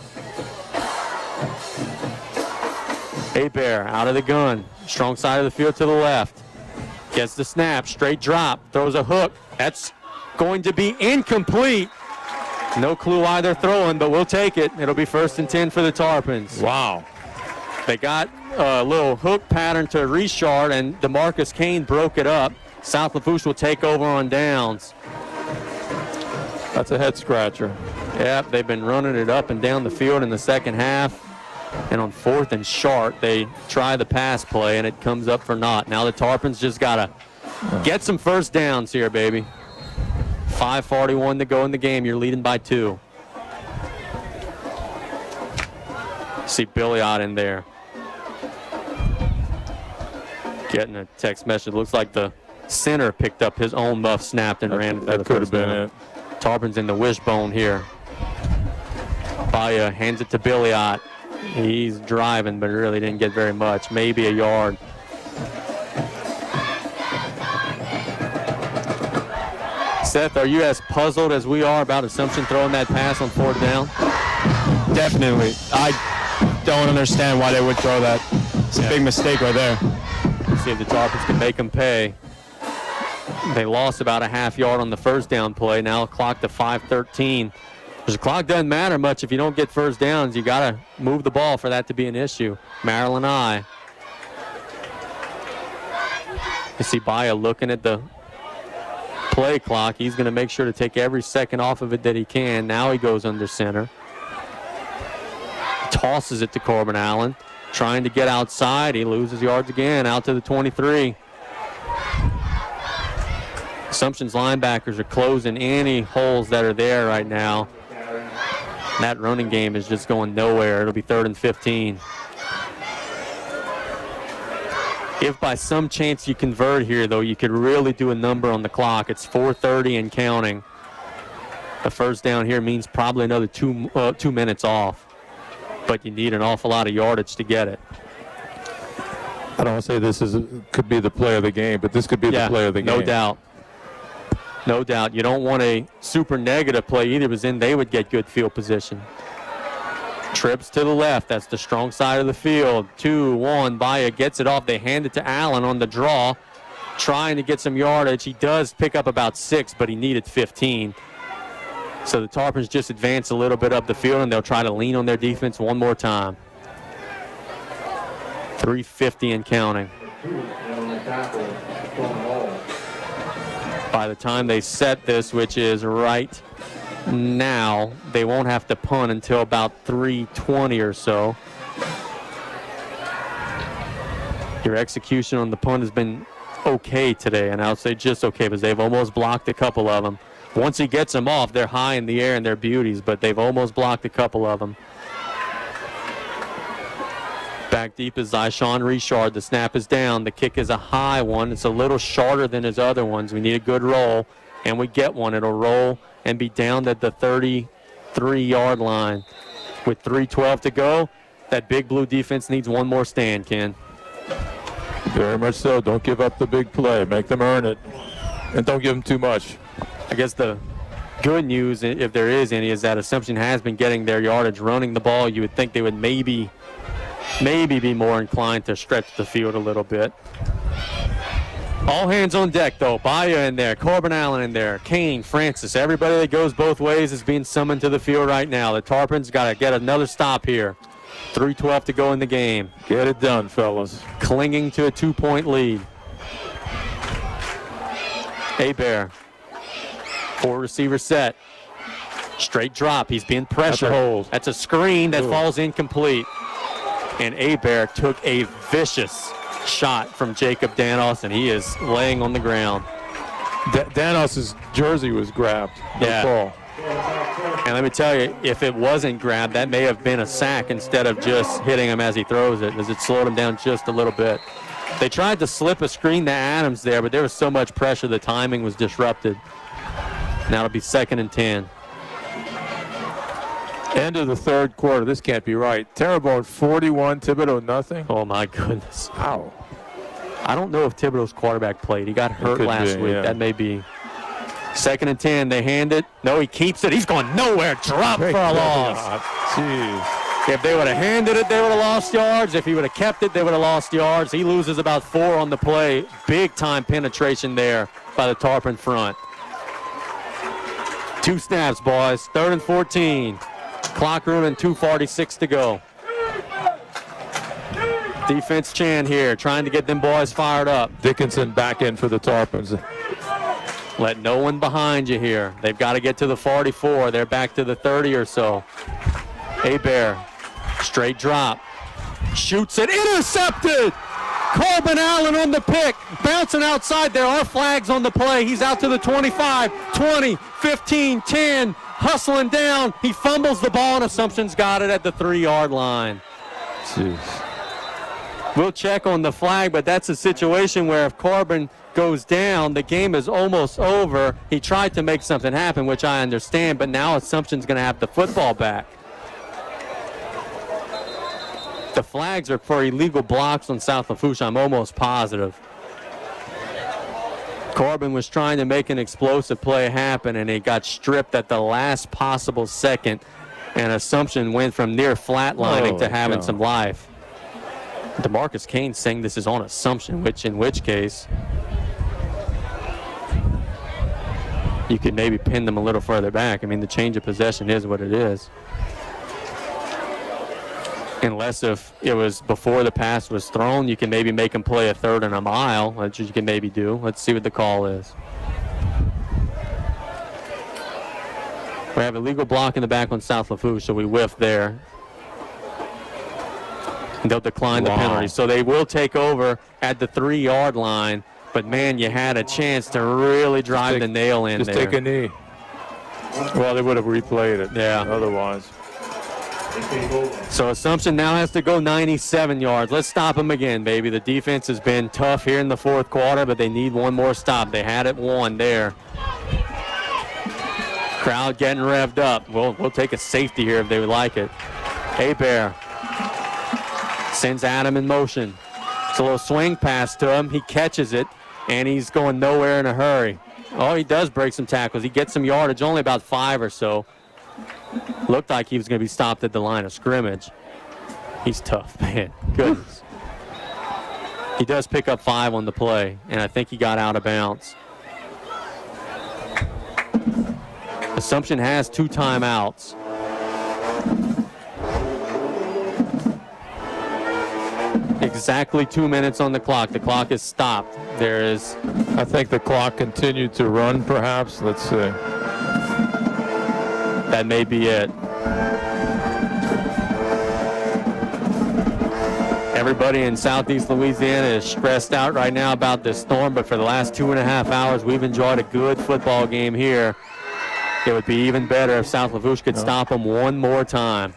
Hebert out of the gun. Strong side of the field to the left. Gets the snap, straight drop, throws a hook. That's going to be incomplete. No clue why they're throwing, but we'll take it. It'll be 1st and 10 for the Tarpons. Wow. They got a little hook pattern to Richard, and DeMarcus Kane broke it up. South Lafourche will take over on downs. That's a head scratcher. Yep, they've been running it up and down the field in the second half. And on 4th and short, they try the pass play, and it comes up for naught. Now the Tarpons just got to get some first downs here, baby. 5:41 to go in the game. You're leading by 2. See Billiot in there. Getting a text message. Looks like the center picked up his own muff, snapped, and ran it. That could have been it. Tarpons in the wishbone here. Baya hands it to Billiot. He's driving, but really didn't get very much. Maybe a yard. Seth, are you as puzzled as we are about Assumption throwing that pass on 4th down? Definitely. I don't understand why they would throw that. It's a big mistake right there. See if the Tarpons can make them pay. They lost about a half yard on the first down play. Now clock to 5:13. The clock doesn't matter much if you don't get first downs. You got to move the ball for that to be an issue. Maryland I. You see Baya looking at the play clock. He's going to make sure to take every second off of it that he can. Now he goes under center. Tosses it to Corbin Allen. Trying to get outside. He loses yards again. Out to the 23. Assumption's linebackers are closing any holes that are there right now. That running game is just going nowhere. It'll be 3rd and 15. If by some chance you convert here, though, you could really do a number on the clock. It's 4:30 and counting. The first down here means probably another 2 minutes off. But you need an awful lot of yardage to get it. I don't want to say this could be the play of the game, but this could be the play of the game. No doubt. No doubt. You don't want a super negative play either, because then they would get good field position. Trips to the left. That's the strong side of the field. 2-1. Baya gets it off. They hand it to Allen on the draw, trying to get some yardage. He does pick up about 6, but he needed 15. So the Tarpons just advance a little bit up the field, and they'll try to lean on their defense one more time. 3:50 and counting. By the time they set this, which is right now, they won't have to punt until about 3:20 or so. Your execution on the punt has been okay today, and I'll say just okay, because they've almost blocked a couple of them. Once he gets them off, they're high in the air and they're beauties, but they've almost blocked a couple of them. Back deep is Zyshawn Richard. The snap is down. The kick is a high one. It's a little shorter than his other ones. We need a good roll, and we get one. It'll roll and be down at the 33-yard line. With 3:12 to go, that big blue defense needs one more stand, Ken. Very much so. Don't give up the big play. Make them earn it, and don't give them too much. I guess the good news, if there is any, is that Assumption has been getting their yardage running the ball. You would think they would maybe be more inclined to stretch the field a little bit. All hands on deck, though. Baya in there, Corbin Allen in there, Kane, Francis. Everybody that goes both ways is being summoned to the field right now. The Tarpons got to get another stop here. 3:12 to go in the game. Get it done, fellas. Clinging to a 2-point lead. Hebert. 4-receiver set. Straight drop. He's being pressured. That's a screen that falls incomplete. And Hebert took a vicious shot from Jacob Danos, and he is laying on the ground. Danos' jersey was grabbed. Yeah. Ball. And And let me tell you, if it wasn't grabbed, that may have been a sack instead of just hitting him as he throws it, as it slowed him down just a little bit. They tried to slip a screen to Adams there, but there was so much pressure, the timing was disrupted. Now it'll be 2nd and 10. End of the third quarter. This can't be right. Terrebonne 41, Thibodeau nothing. Oh, my goodness. Wow. I don't know if Thibodeau's quarterback played. He got hurt last week. Yeah. That may be. 2nd and 10. They hand it. No, he keeps it. He's going nowhere. Drop for a loss. Jeez. If they would have handed it, they would have lost yards. If he would have kept it, they would have lost yards. He loses about 4 on the play. Big-time penetration there by the Tarpon front. 2 snaps, boys. 3rd and 14. Clock running, 2:46 to go. Defense Chan here, trying to get them boys fired up. Dickinson back in for the Tarpons. Let no one behind you here. They've got to get to the 44. They're back to the 30 or so. Hebert, straight drop. Shoots it, intercepted! Corbin Allen on the pick, bouncing outside. There are flags on the play. He's out to the 25, 20, 15, 10, hustling down. He fumbles the ball, and Assumption's got it at the 3-yard line. Jeez. We'll check on the flag, but that's a situation where if Corbin goes down, the game is almost over. He tried to make something happen, which I understand, but now Assumption's going to have the football back. The flags are for illegal blocks on South Lafourche, I'm almost positive. Corbin was trying to make an explosive play happen, and he got stripped at the last possible second, and Assumption went from near flatlining to having some life. DeMarcus Kane saying this is on Assumption, in which case you could maybe pin them a little further back. I mean, the change of possession is what it is. Unless if it was before the pass was thrown, you can maybe make them play a 3rd and a mile, which you can maybe do. Let's see what the call is. We have a legal block in the back on South Lafourche, so we whiffed there. And they'll decline the penalty. So they will take over at the 3-yard line. But, man, you had a chance to really drive the nail in there. Just take a knee. Well, they would have replayed it. Yeah. Otherwise. So Assumption now has to go 97 yards. Let's stop them again, baby. The defense has been tough here in the 4th quarter, but they need one more stop. They had it 1 there. Crowd getting revved up. We'll take a safety here if they would like it. Hebert sends Adam in motion. It's a little swing pass to him. He catches it, and he's going nowhere in a hurry. Oh, he does break some tackles. He gets some yardage, only about 5 or so. Looked like he was going to be stopped at the line of scrimmage. He's tough, man. Goodness. He does pick up 5 on the play, and I think he got out of bounds. Assumption has 2 timeouts. Exactly 2 minutes on the clock. The clock is stopped. There is... I think the clock continued to run, perhaps. Let's see. That may be it. Everybody in Southeast Louisiana is stressed out right now about this storm, but for the last 2.5 hours, we've enjoyed a good football game here. It would be even better if South Lafourche could stop them one more time.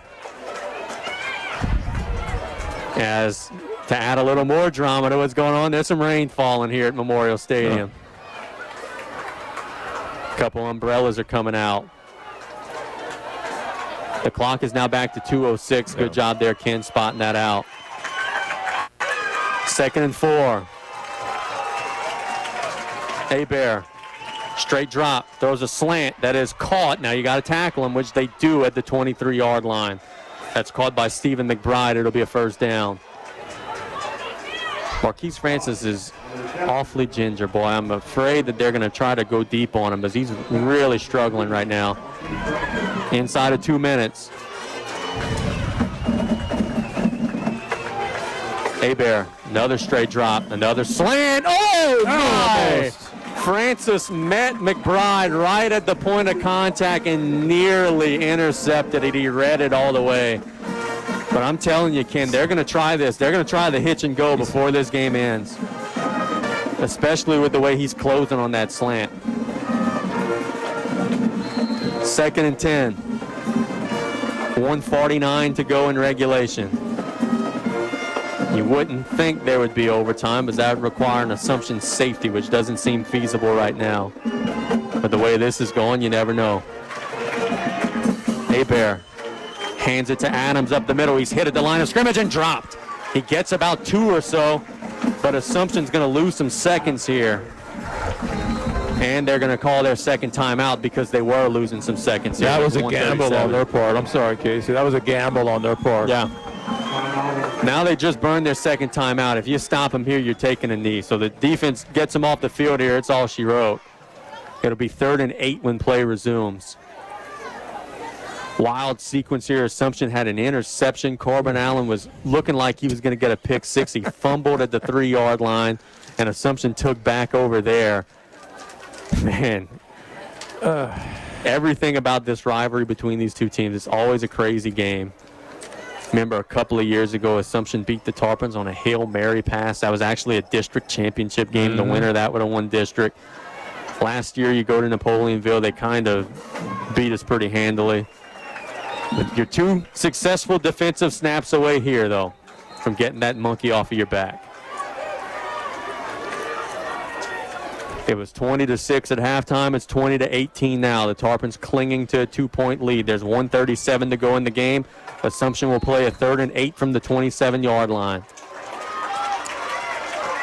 As to add a little more drama to what's going on, there's some rain falling here at Memorial Stadium. A couple umbrellas are coming out. The clock is now back to 2:06. Good job there, Ken, spotting that out. 2nd and 4. Hebert, straight drop, throws a slant that is caught. Now you got to tackle him, which they do at the 23-yard line. That's caught by Stephen McBride. It'll be a 1st down. Marquise Francis is awfully ginger, boy. I'm afraid that they're going to try to go deep on him because he's really struggling right now. Inside of 2 minutes. Hebert, another straight drop, another slant. Oh, my! Francis met McBride right at the point of contact and nearly intercepted it. He read it all the way. But I'm telling you, Ken, they're going to try this. They're going to try the hitch and go before this game ends, especially with the way he's closing on that slant. 2nd and 10. 1:49 to go in regulation. You wouldn't think there would be overtime, but that would require an Assumption safety, which doesn't seem feasible right now. But the way this is going, you never know. Hebert hands it to Adams up the middle. He's hit at the line of scrimmage and dropped. He gets about 2 or so, but Assumption's going to lose some seconds here. And they're going to call their second timeout because they were losing some seconds here. That was a gamble on their part. I'm sorry, Casey. That was a gamble on their part. Yeah. Now they just burned their second timeout. If you stop them here, you're taking a knee. So the defense gets them off the field here. It's all she wrote. It'll be 3rd and 8 when play resumes. Wild sequence here. Assumption had an interception. Corbin Allen was looking like he was going to get a pick 6. He fumbled at the 3-yard line, and Assumption took back over there. Man, everything about this rivalry between these two teams is always a crazy game. Remember a couple of years ago, Assumption beat the Tarpons on a Hail Mary pass. That was actually a district championship game. Mm-hmm. The winner of that would have won district. Last year, you go to Napoleonville, they kind of beat us pretty handily. But you're 2 successful defensive snaps away here, though, from getting that monkey off of your back. It was 20-6 at halftime. It's 20-18 now. The Tarpons clinging to a 2-point lead. There's 1:37 to go in the game. Assumption will play a 3rd and 8 from the 27-yard line.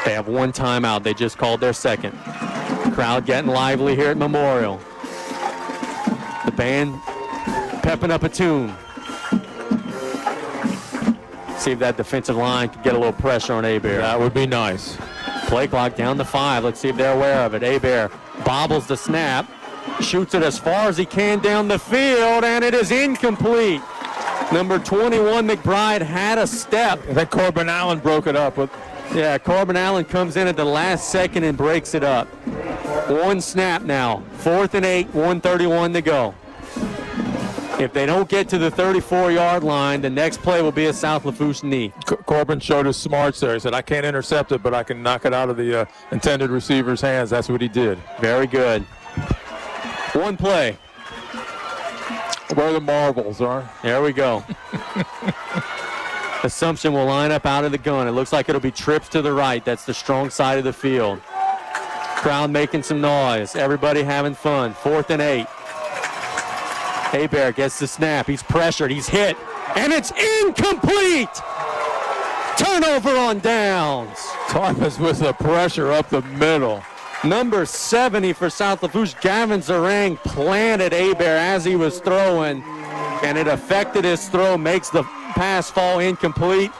They have 1 timeout. They just called their second. Crowd getting lively here at Memorial. The band pepping up a tune. See if that defensive line can get a little pressure on Hebert. That would be nice. Play clock down to 5. Let's see if they're aware of it. Hebert bobbles the snap, shoots it as far as he can down the field, and it is incomplete. Number 21, McBride, had a step. I think Corbin Allen broke it up. Yeah, Corbin Allen comes in at the last second and breaks it up. 1 snap now. 4th and 8, 1:31 to go. If they don't get to the 34-yard line, the next play will be a South Lafourche knee. Corbin showed his smarts there. He said, I can't intercept it, but I can knock it out of the intended receiver's hands. That's what he did. Very good. 1 play. Where the marbles are. There we go. Assumption will line up out of the gun. It looks like it'll be trips to the right. That's the strong side of the field. Crowd making some noise. Everybody having fun. 4th and 8. Hebert gets the snap. He's pressured. He's hit. And it's incomplete. Turnover on downs. Tarpons with the pressure up the middle. Number 70 for South Lafourche, Gavin Zarang, planted Hebert as he was throwing, and it affected his throw, makes the pass fall incomplete,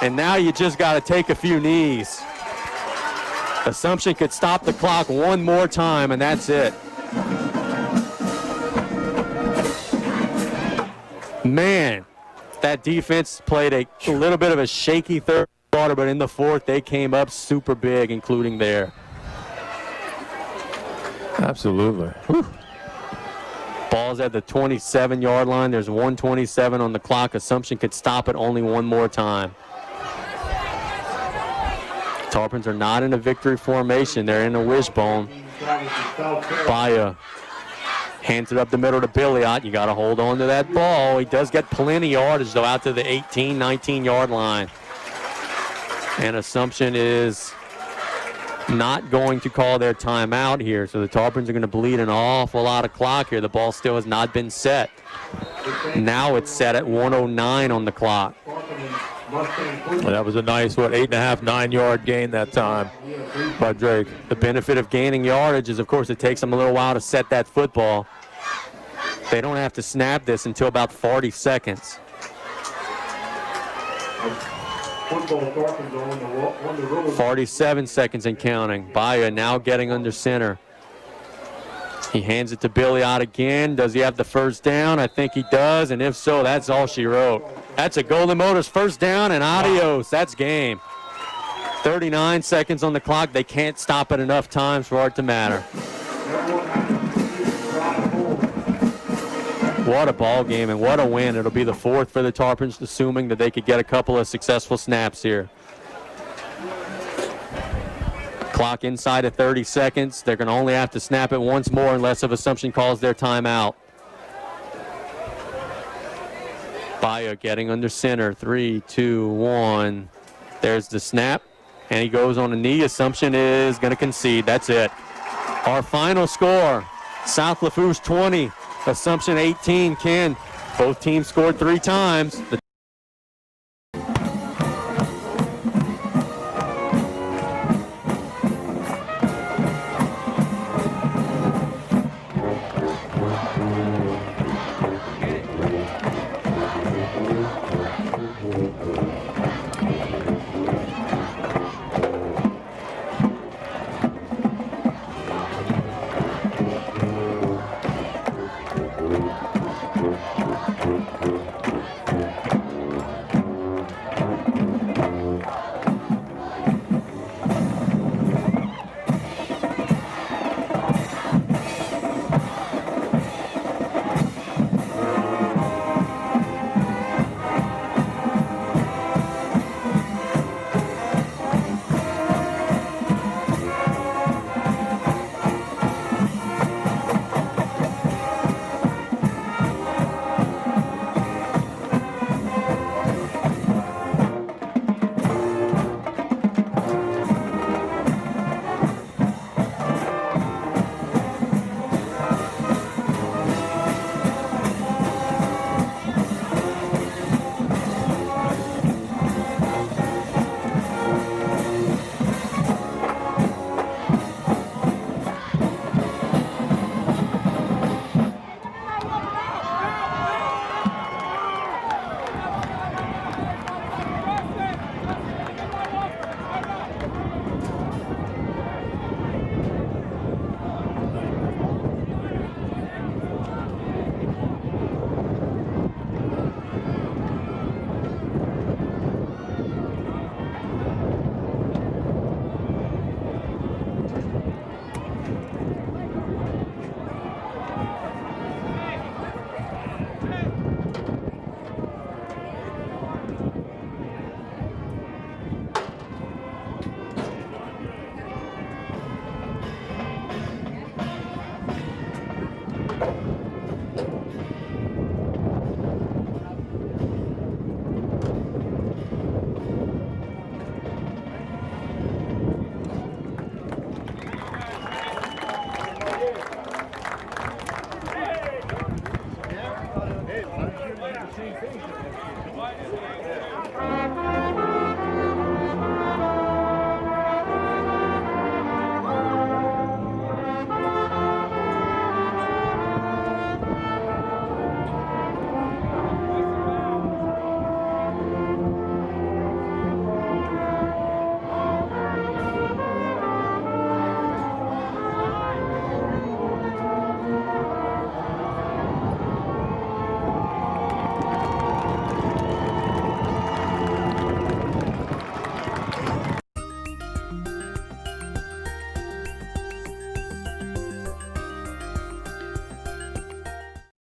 and now you just got to take a few knees. Assumption could stop the clock 1 more time, and that's it. Man, that defense played a little bit of a shaky third quarter, but in the 4th, they came up super big, including there. Absolutely. Whew. Ball's at the 27-yard line. There's 1:27 on the clock. Assumption could stop it only 1 more time. Tarpons are not in a victory formation. They're in a wishbone. Baya hands it up the middle to Billiot. You got to hold on to that ball. He does get plenty of yardage, though, out to the 18, 19-yard line. And Assumption is not going to call their timeout here. So the Tarpons are going to bleed an awful lot of clock here. The ball still has not been set. Now it's set at 1:09 on the clock. Well, that was a nice, 8.5, 9-yard gain that time by Drake. The benefit of gaining yardage is, of course, it takes them a little while to set that football. They don't have to snap this until about 40 seconds. 47 seconds and counting. Baya now getting under center. He hands it to Billiot again. Does he have the first down? I think he does, and if so, that's all she wrote. That's a Golden Motors first down, and adios. That's game. 39 seconds on the clock. They can't stop it enough times for it to matter. What a ball game and what a win. It'll be the 4th for the Tarpons, assuming that they could get a couple of successful snaps here. Clock inside of 30 seconds. They're going to only have to snap it once more unless if Assumption calls their timeout. Baya getting under center. 3, 2, 1. There's the snap, and he goes on a knee. Assumption is going to concede. That's it. Our final score, South Lafourche 20, Assumption 18. Ken, both teams scored 3 times. The